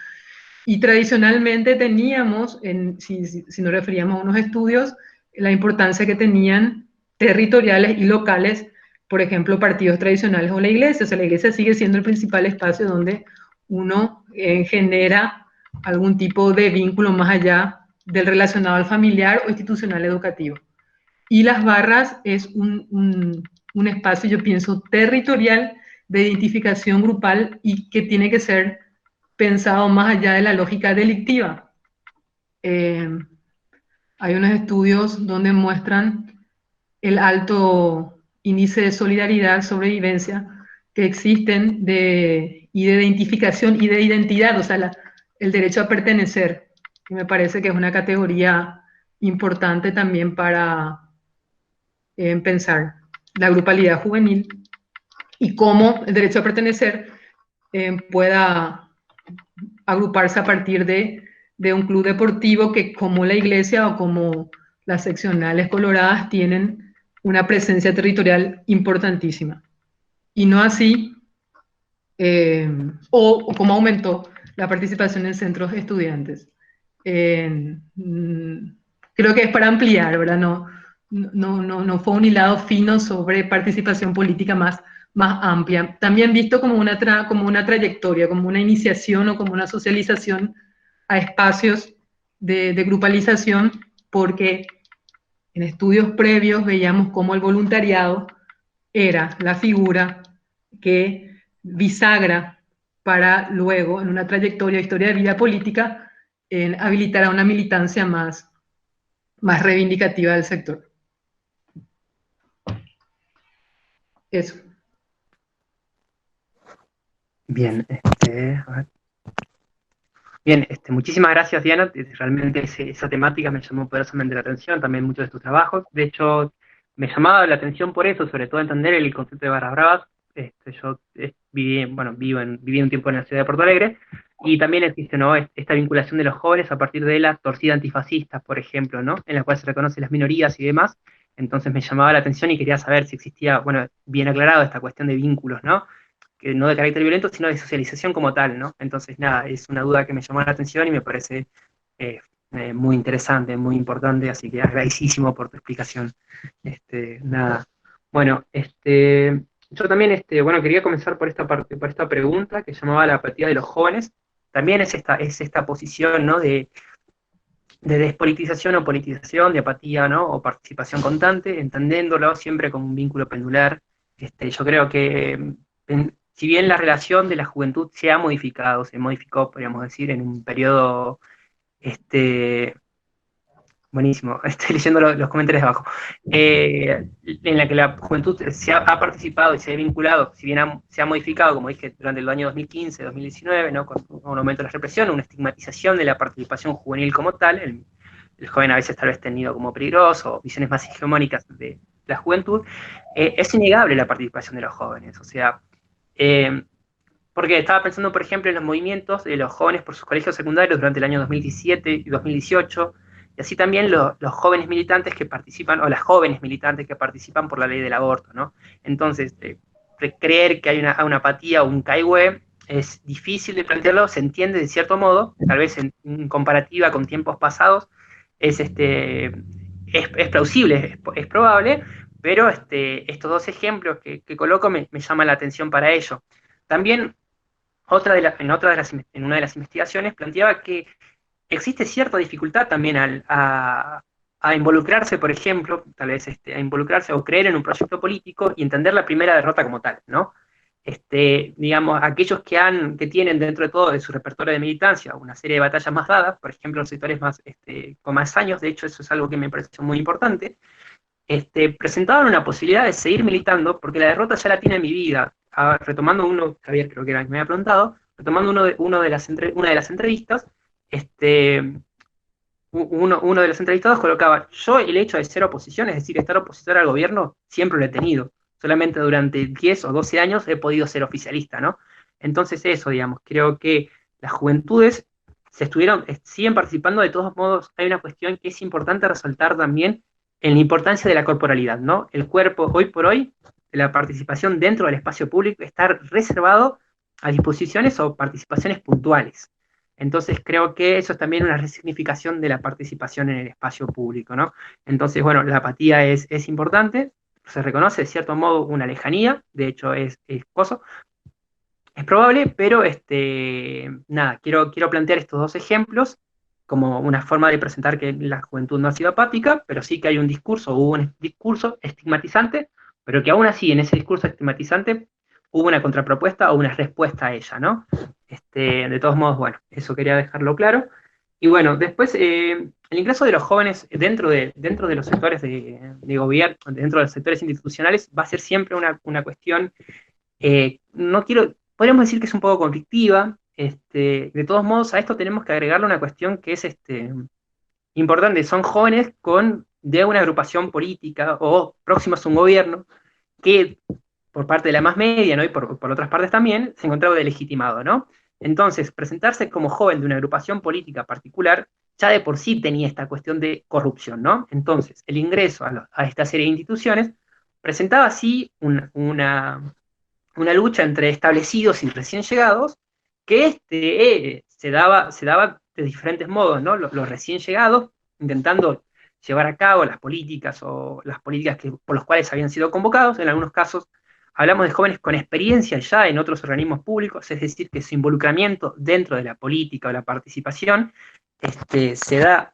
Y tradicionalmente teníamos, si nos referíamos a unos estudios, la importancia que tenían territoriales y locales, por ejemplo, partidos tradicionales o la iglesia. O sea, la iglesia sigue siendo el principal espacio donde uno genera algún tipo de vínculo más allá del relacionado al familiar o institucional educativo. Y las barras es un espacio, yo pienso, territorial de identificación grupal, y que tiene que ser pensado más allá de la lógica delictiva. Hay unos estudios donde muestran el alto índice de solidaridad, sobrevivencia que existen y de identificación y de identidad, o sea, el derecho a pertenecer, que me parece que es una categoría importante también para pensar la grupalidad juvenil y cómo el derecho a pertenecer pueda agruparse a partir de un club deportivo que, como la iglesia o como las seccionales coloradas, tienen una presencia territorial importantísima. Y no así, o como aumentó la participación en centros estudiantes. Creo que es para ampliar, ¿verdad? No fue un hilado fino sobre participación política más amplia. También visto como una trayectoria, como una iniciación o como una socialización a espacios de grupalización, porque en estudios previos veíamos cómo el voluntariado era la figura que bisagra para luego, en una trayectoria, historia de vida política, en habilitar a una militancia más reivindicativa del sector. Eso. Bien, a ver. Bien, muchísimas gracias, Diana. Realmente esa temática me llamó poderosamente la atención, también muchos de tus trabajos. De hecho, me llamaba la atención por eso, sobre todo entender el concepto de barras bravas. Yo viví un tiempo en la ciudad de Porto Alegre, y también existe, ¿no?, esta vinculación de los jóvenes a partir de la torcida antifascista, por ejemplo, ¿no?, en la cual se reconocen las minorías y demás. Entonces me llamaba la atención y quería saber si existía, bueno, bien aclarado esta cuestión de vínculos, ¿no?, que no de carácter violento, sino de socialización como tal, ¿no? Entonces, nada, es una duda que me llamó la atención y me parece muy interesante, muy importante, así que agradecidísimo por tu explicación. Nada. Bueno, yo también, bueno, quería comenzar por esta parte, por esta pregunta que llamaba la apatía de los jóvenes. También es esta posición, ¿no?, de despolitización o politización, de apatía, ¿no?, o participación constante, entendiéndolo siempre como un vínculo pendular. Yo creo que si bien la relación de la juventud se modificó, podríamos decir, en un periodo, buenísimo, estoy leyendo los comentarios de abajo, en la que la juventud ha participado y se ha vinculado, si bien se ha modificado, como dije, durante el año 2015, 2019, ¿no?, con un aumento de la represión, una estigmatización de la participación juvenil como tal, el joven a veces tal vez tenido como peligroso, visiones más hegemónicas de la juventud, es innegable la participación de los jóvenes, o sea, porque estaba pensando, por ejemplo, en los movimientos de los jóvenes por sus colegios secundarios durante el año 2017 y 2018, y así también los jóvenes militantes que participan, o las jóvenes militantes que participan por la ley del aborto, ¿no? Entonces, creer que hay una apatía o un caigüe es difícil de plantearlo, se entiende de cierto modo, tal vez en comparativa con tiempos pasados, es plausible, es probable, pero estos dos ejemplos que coloco me llaman la atención para ello. También en una de las investigaciones planteaba que existe cierta dificultad también a involucrarse, por ejemplo, tal vez a involucrarse o creer en un proyecto político y entender la primera derrota como tal, ¿no? Digamos, aquellos que tienen dentro de todo de su repertorio de militancia una serie de batallas más dadas, por ejemplo, los sectores con más años, de hecho eso es algo que me pareció muy importante, presentaban una posibilidad de seguir militando porque la derrota ya la tiene en mi vida. Retomando uno, Javier creo que era el que me había preguntado, retomando una de las entrevistas, uno de los entrevistados colocaba: yo el hecho de ser oposición, es decir, estar opositor al gobierno, siempre lo he tenido. Solamente durante 10 o 12 años he podido ser oficialista, ¿no? Entonces eso, digamos, creo que las juventudes siguen participando. De todos modos, hay una cuestión que es importante resaltar también en la importancia de la corporalidad, ¿no? El cuerpo, hoy por hoy, la participación dentro del espacio público está reservado a disposiciones o participaciones puntuales. Entonces creo que eso es también una resignificación de la participación en el espacio público, ¿no? Entonces, bueno, la apatía es importante, se reconoce de cierto modo una lejanía, de hecho es probable, pero nada, quiero plantear estos dos ejemplos como una forma de presentar que la juventud no ha sido apática, pero sí que hay hubo un discurso estigmatizante, pero que aún así en ese discurso estigmatizante hubo una contrapropuesta o una respuesta a ella, ¿no? De todos modos, bueno, eso quería dejarlo claro. Y bueno, después, el ingreso de los jóvenes dentro de los sectores de gobierno, dentro de los sectores institucionales, va a ser siempre una cuestión, podríamos decir que es un poco conflictiva. De todos modos, a esto tenemos que agregarle una cuestión que es importante. Son jóvenes de una agrupación política o próximos a un gobierno que, por parte de la más media, ¿no?, y por otras partes también, se encontraba delegitimado, ¿no? Entonces, presentarse como joven de una agrupación política particular ya de por sí tenía esta cuestión de corrupción, ¿no? Entonces, el ingreso a esta serie de instituciones presentaba así una lucha entre establecidos y recién llegados, que se daba de diferentes modos, ¿no? Los recién llegados intentando llevar a cabo las políticas por las cuales habían sido convocados. En algunos casos hablamos de jóvenes con experiencia ya en otros organismos públicos, es decir, que su involucramiento dentro de la política o la participación se da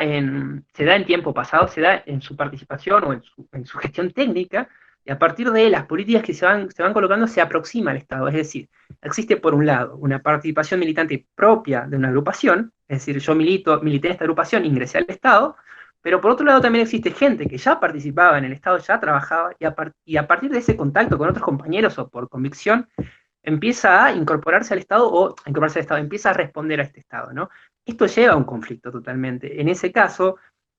en tiempo pasado, se da en su participación o en su gestión técnica, y a partir de las políticas que se van colocando se aproxima al Estado. Es decir, existe por un lado una participación militante propia de una agrupación, es decir, yo milité en esta agrupación, ingresé al Estado, pero por otro lado también existe gente que ya participaba en el Estado, ya trabajaba, y a partir de ese contacto con otros compañeros o por convicción, empieza a incorporarse al Estado empieza a responder a este Estado, ¿no? Esto lleva a un conflicto totalmente. En ese caso,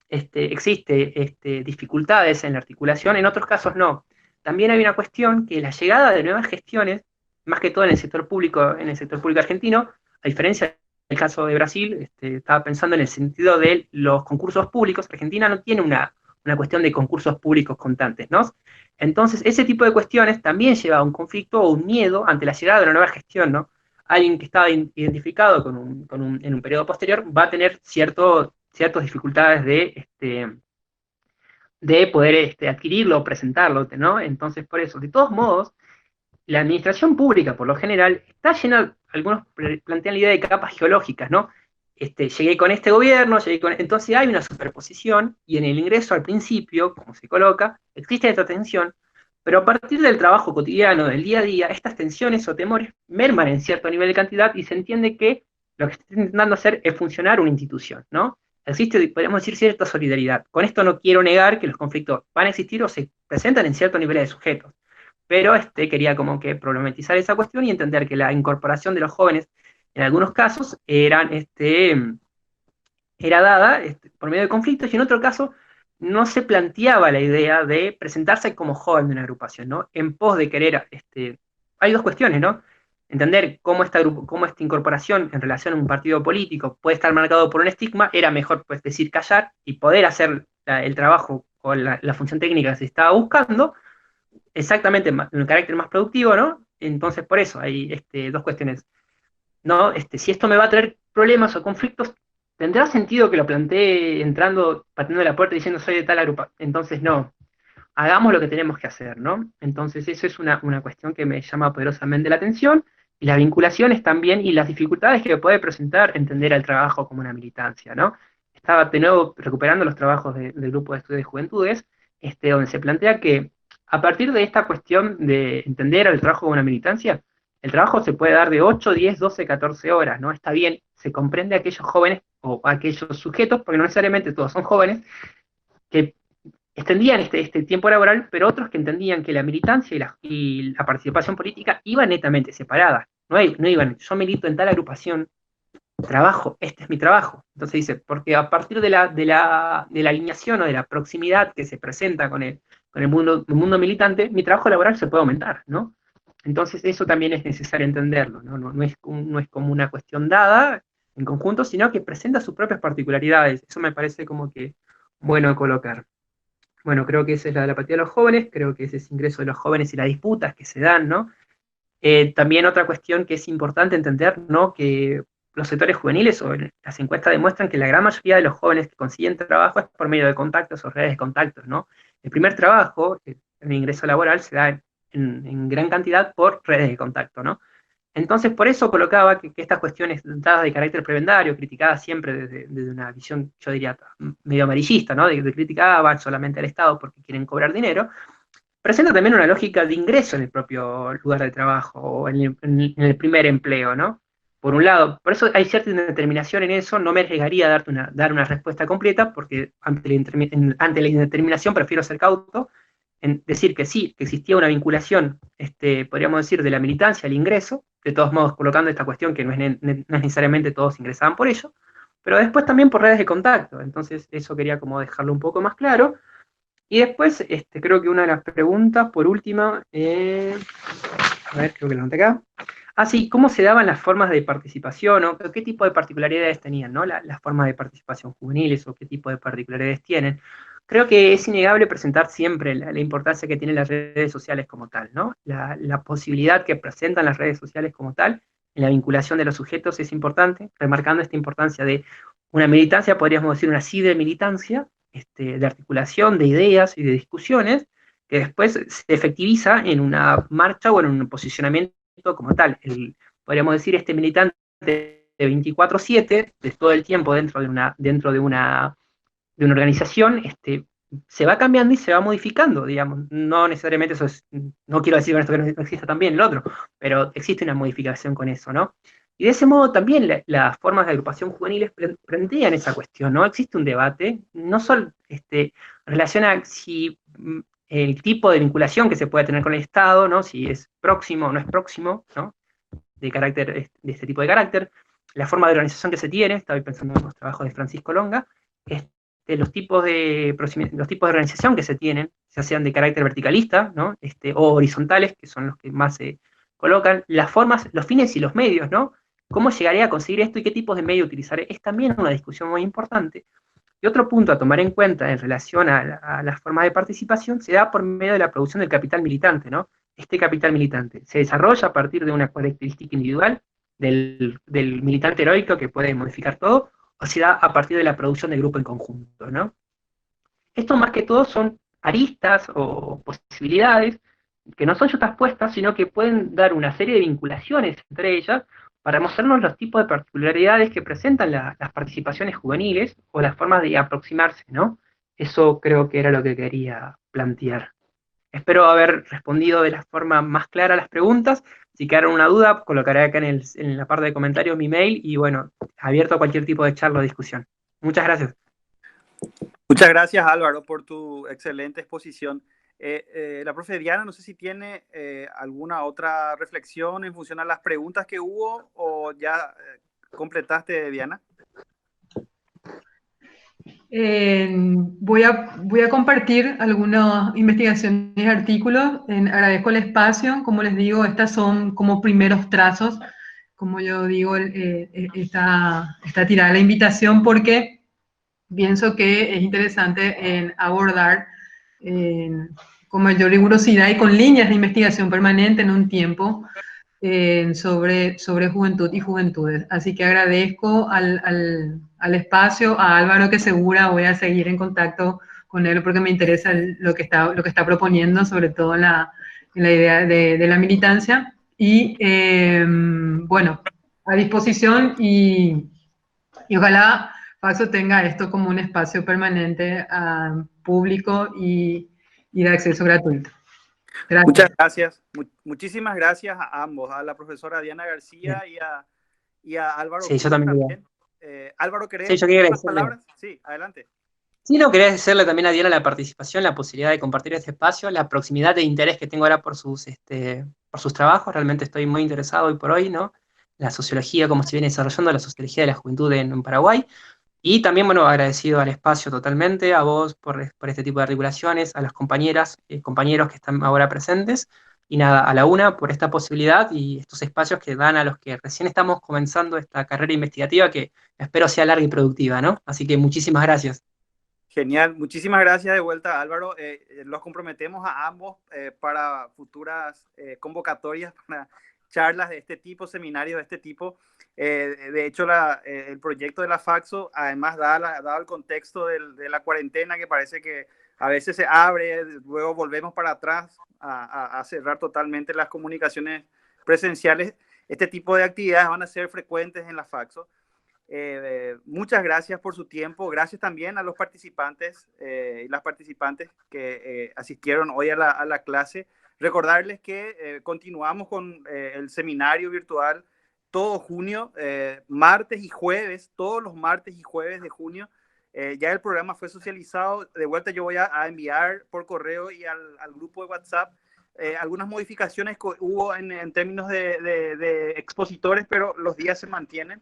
existe dificultades en la articulación, en otros casos no. También hay una cuestión que la llegada de nuevas gestiones, más que todo en el sector público argentino, a diferencia del caso de Brasil, estaba pensando en el sentido de los concursos públicos. Argentina no tiene una cuestión de concursos públicos constantes, ¿no? Entonces, ese tipo de cuestiones también lleva a un conflicto o un miedo ante la llegada de una nueva gestión, ¿no? Alguien que estaba identificado en un periodo posterior va a tener ciertas dificultades de poder adquirirlo o presentarlo, ¿no? Entonces, por eso, de todos modos, la administración pública, por lo general, está llena, algunos plantean la idea de capas geológicas, ¿no? Llegué con este gobierno, entonces hay una superposición, y en el ingreso al principio, como se coloca, existe esta tensión, pero a partir del trabajo cotidiano, del día a día, estas tensiones o temores merman en cierto nivel de cantidad y se entiende que lo que está intentando hacer es funcionar una institución, ¿no? Existe, podríamos decir, cierta solidaridad. Con esto no quiero negar que los conflictos van a existir o se presentan en cierto nivel de sujetos, pero quería como que problematizar esa cuestión y entender que la incorporación de los jóvenes en algunos casos era dada por medio de conflictos, y en otro caso no se planteaba la idea de presentarse como joven de una agrupación, ¿no? En pos de querer, hay dos cuestiones, ¿no? Entender cómo esta incorporación en relación a un partido político puede estar marcado por un estigma, era mejor pues decir callar y poder hacer el trabajo o la función técnica que se estaba buscando, exactamente en un carácter más productivo, ¿no? Entonces por eso hay dos cuestiones, ¿no? Si esto me va a traer problemas o conflictos, ¿tendrá sentido que lo plantee entrando, pateando la puerta y diciendo soy de tal agrupa? Entonces no, hagamos lo que tenemos que hacer, ¿no? Entonces eso es una cuestión que me llama poderosamente la atención, y las vinculaciones también, y las dificultades que puede presentar entender el trabajo como una militancia, ¿no? Estaba de nuevo recuperando los trabajos del Grupo de Estudios de Juventudes, donde se plantea que a partir de esta cuestión de entender el trabajo como una militancia, el trabajo se puede dar de 8, 10, 12, 14 horas, ¿no? Está bien, se comprende a aquellos jóvenes o a aquellos sujetos, porque no necesariamente todos son jóvenes, que extendían este tiempo laboral, pero otros que entendían que la militancia y la participación política iban netamente separadas. No iban, yo milito en tal agrupación, trabajo, este es mi trabajo. Entonces dice, porque a partir de la alineación o de la proximidad que se presenta con el mundo militante, mi trabajo laboral se puede aumentar, ¿no? Entonces eso también es necesario entenderlo, ¿no? No es como una cuestión dada en conjunto, sino que presenta sus propias particularidades. Eso me parece como que bueno colocar. Bueno, creo que esa es la apatía de los jóvenes, creo que ese es el ingreso de los jóvenes y las disputas que se dan, ¿no? También otra cuestión que es importante entender, ¿no? Que los sectores juveniles o las encuestas demuestran que la gran mayoría de los jóvenes que consiguen trabajo es por medio de contactos o redes de contactos, ¿no? El primer trabajo, el ingreso laboral, se da en gran cantidad por redes de contacto, ¿no? Entonces, por eso colocaba que estas cuestiones dadas de carácter prebendario, criticadas siempre desde una visión, yo diría, medio amarillista, ¿no? De criticar solamente al Estado porque quieren cobrar dinero, presenta también una lógica de ingreso en el propio lugar de trabajo o en el primer empleo, ¿no? Por un lado, por eso hay cierta indeterminación en eso, no me arriesgaría a dar una respuesta completa, porque ante la indeterminación prefiero ser cauto, en decir que sí, que existía una vinculación, podríamos decir, de la militancia al ingreso, de todos modos colocando esta cuestión que no es necesariamente todos ingresaban por ello, pero después también por redes de contacto. Entonces eso quería como dejarlo un poco más claro. Y después, creo que una de las preguntas, por última, a ver, creo que la anoté acá. Sí, ¿cómo se daban las formas de participación, o qué tipo de particularidades tenían, ¿no? Las formas de participación juveniles, o qué tipo de particularidades tienen? Creo que es innegable presentar siempre la importancia que tienen las redes sociales como tal, ¿no? La posibilidad que presentan las redes sociales como tal en la vinculación de los sujetos es importante, remarcando esta importancia de una militancia, podríamos decir una cibermilitancia, de articulación de ideas y de discusiones, que después se efectiviza en una marcha o en un posicionamiento como tal. Podríamos decir, este militante de 24/7, de todo el tiempo dentro de una organización, se va cambiando y se va modificando, digamos. No necesariamente eso es, no quiero decir con esto que no exista también el otro, pero existe una modificación con eso, ¿no? Y de ese modo también las formas de agrupación juveniles plantean esa cuestión, ¿no? Existe un debate, no solo en relación a si el tipo de vinculación que se puede tener con el Estado, ¿no? Si es próximo o no es próximo, ¿no? De este tipo de carácter, la forma de organización que se tiene, estaba pensando en los trabajos de Francisco Longa, los tipos de organización que se tienen, ya sean de carácter verticalista, ¿no? O horizontales, que son los que más se colocan, las formas, los fines y los medios, ¿no? ¿Cómo llegaré a conseguir esto y qué tipos de medios utilizaré? Es también una discusión muy importante. Y otro punto a tomar en cuenta en relación a las formas de participación se da por medio de la producción del capital militante, ¿no? Este capital militante se desarrolla a partir de una característica individual del militante heroico que puede modificar todo, o se da a partir de la producción del grupo en conjunto, ¿no? Esto más que todo son aristas o posibilidades que no son puestas, sino que pueden dar una serie de vinculaciones entre ellas para mostrarnos los tipos de particularidades que presentan las participaciones juveniles o las formas de aproximarse, ¿no? Eso creo que era lo que quería plantear. Espero haber respondido de la forma más clara a las preguntas. Si quedaron una duda, colocaré acá en la parte de comentarios mi mail y bueno, abierto a cualquier tipo de charla o discusión. Muchas gracias. Muchas gracias, Álvaro, por tu excelente exposición. La profe Diana, no sé si tiene alguna otra reflexión en función a las preguntas que hubo, o ya completaste, Diana. Voy a compartir algunas investigaciones y artículos. Agradezco el espacio. Como les digo, estas son como primeros trazos. Como yo digo, está tirada la invitación porque pienso que es interesante en abordar con mayor rigurosidad y con líneas de investigación permanente en un tiempo sobre juventud y juventudes. Así que agradezco al espacio, a Álvaro, que segura voy a seguir en contacto con él porque me interesa lo que está proponiendo, sobre todo en la idea de la militancia. Y bueno, a disposición y ojalá Faxo tenga esto como un espacio permanente público y de acceso gratuito. Gracias. Muchas gracias. Muchísimas gracias a ambos, a la profesora Diana García y a Álvaro. Sí, yo también. Álvaro, ¿querés sí, yo quería unas palabras? Sí, adelante. Sí, no, quería agradecerle también a Diana la participación, la posibilidad de compartir este espacio, la proximidad de interés que tengo ahora por sus trabajos. Realmente estoy muy interesado hoy por hoy, ¿no? La sociología, cómo se viene desarrollando la sociología de la juventud en Paraguay. Y también, bueno, agradecido al espacio totalmente, a vos por este tipo de articulaciones, a las compañeras y compañeros que están ahora presentes, y nada, a la UNA por esta posibilidad y estos espacios que dan a los que recién estamos comenzando esta carrera investigativa que espero sea larga y productiva, ¿no? Así que muchísimas gracias. Genial, muchísimas gracias de vuelta, Álvaro. Los comprometemos a ambos para futuras convocatorias, para charlas de este tipo, seminarios de este tipo. De hecho, el proyecto de la Faxo, además, dado el contexto de la cuarentena, que parece que a veces se abre, luego volvemos para atrás a cerrar totalmente las comunicaciones presenciales. Este tipo de actividades van a ser frecuentes en la Faxo. Muchas gracias por su tiempo. Gracias también a los participantes y las participantes que asistieron hoy a la clase. Recordarles que continuamos con el seminario virtual todo junio, martes y jueves, todos los martes y jueves de junio. Ya el programa fue socializado. De vuelta yo voy a enviar por correo y al grupo de WhatsApp algunas modificaciones que hubo en términos de expositores, pero los días se mantienen.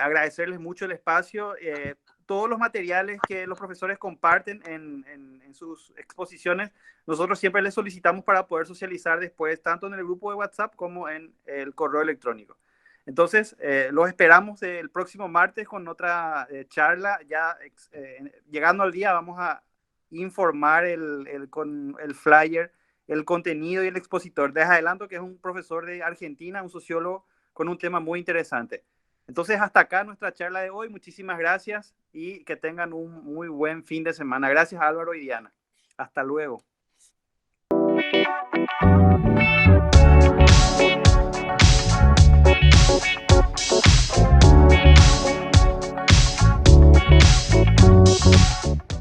Agradecerles mucho el espacio. todos los materiales que los profesores comparten en sus exposiciones, nosotros siempre les solicitamos para poder socializar después, tanto en el grupo de WhatsApp como en el correo electrónico. Entonces, los esperamos el próximo martes con otra charla. Ya llegando al día vamos a informar con el flyer, el contenido y el expositor. Les adelanto que es un profesor de Argentina, un sociólogo con un tema muy interesante. Entonces, hasta acá nuestra charla de hoy. Muchísimas gracias y que tengan un muy buen fin de semana. Gracias, Álvaro y Diana. Hasta luego.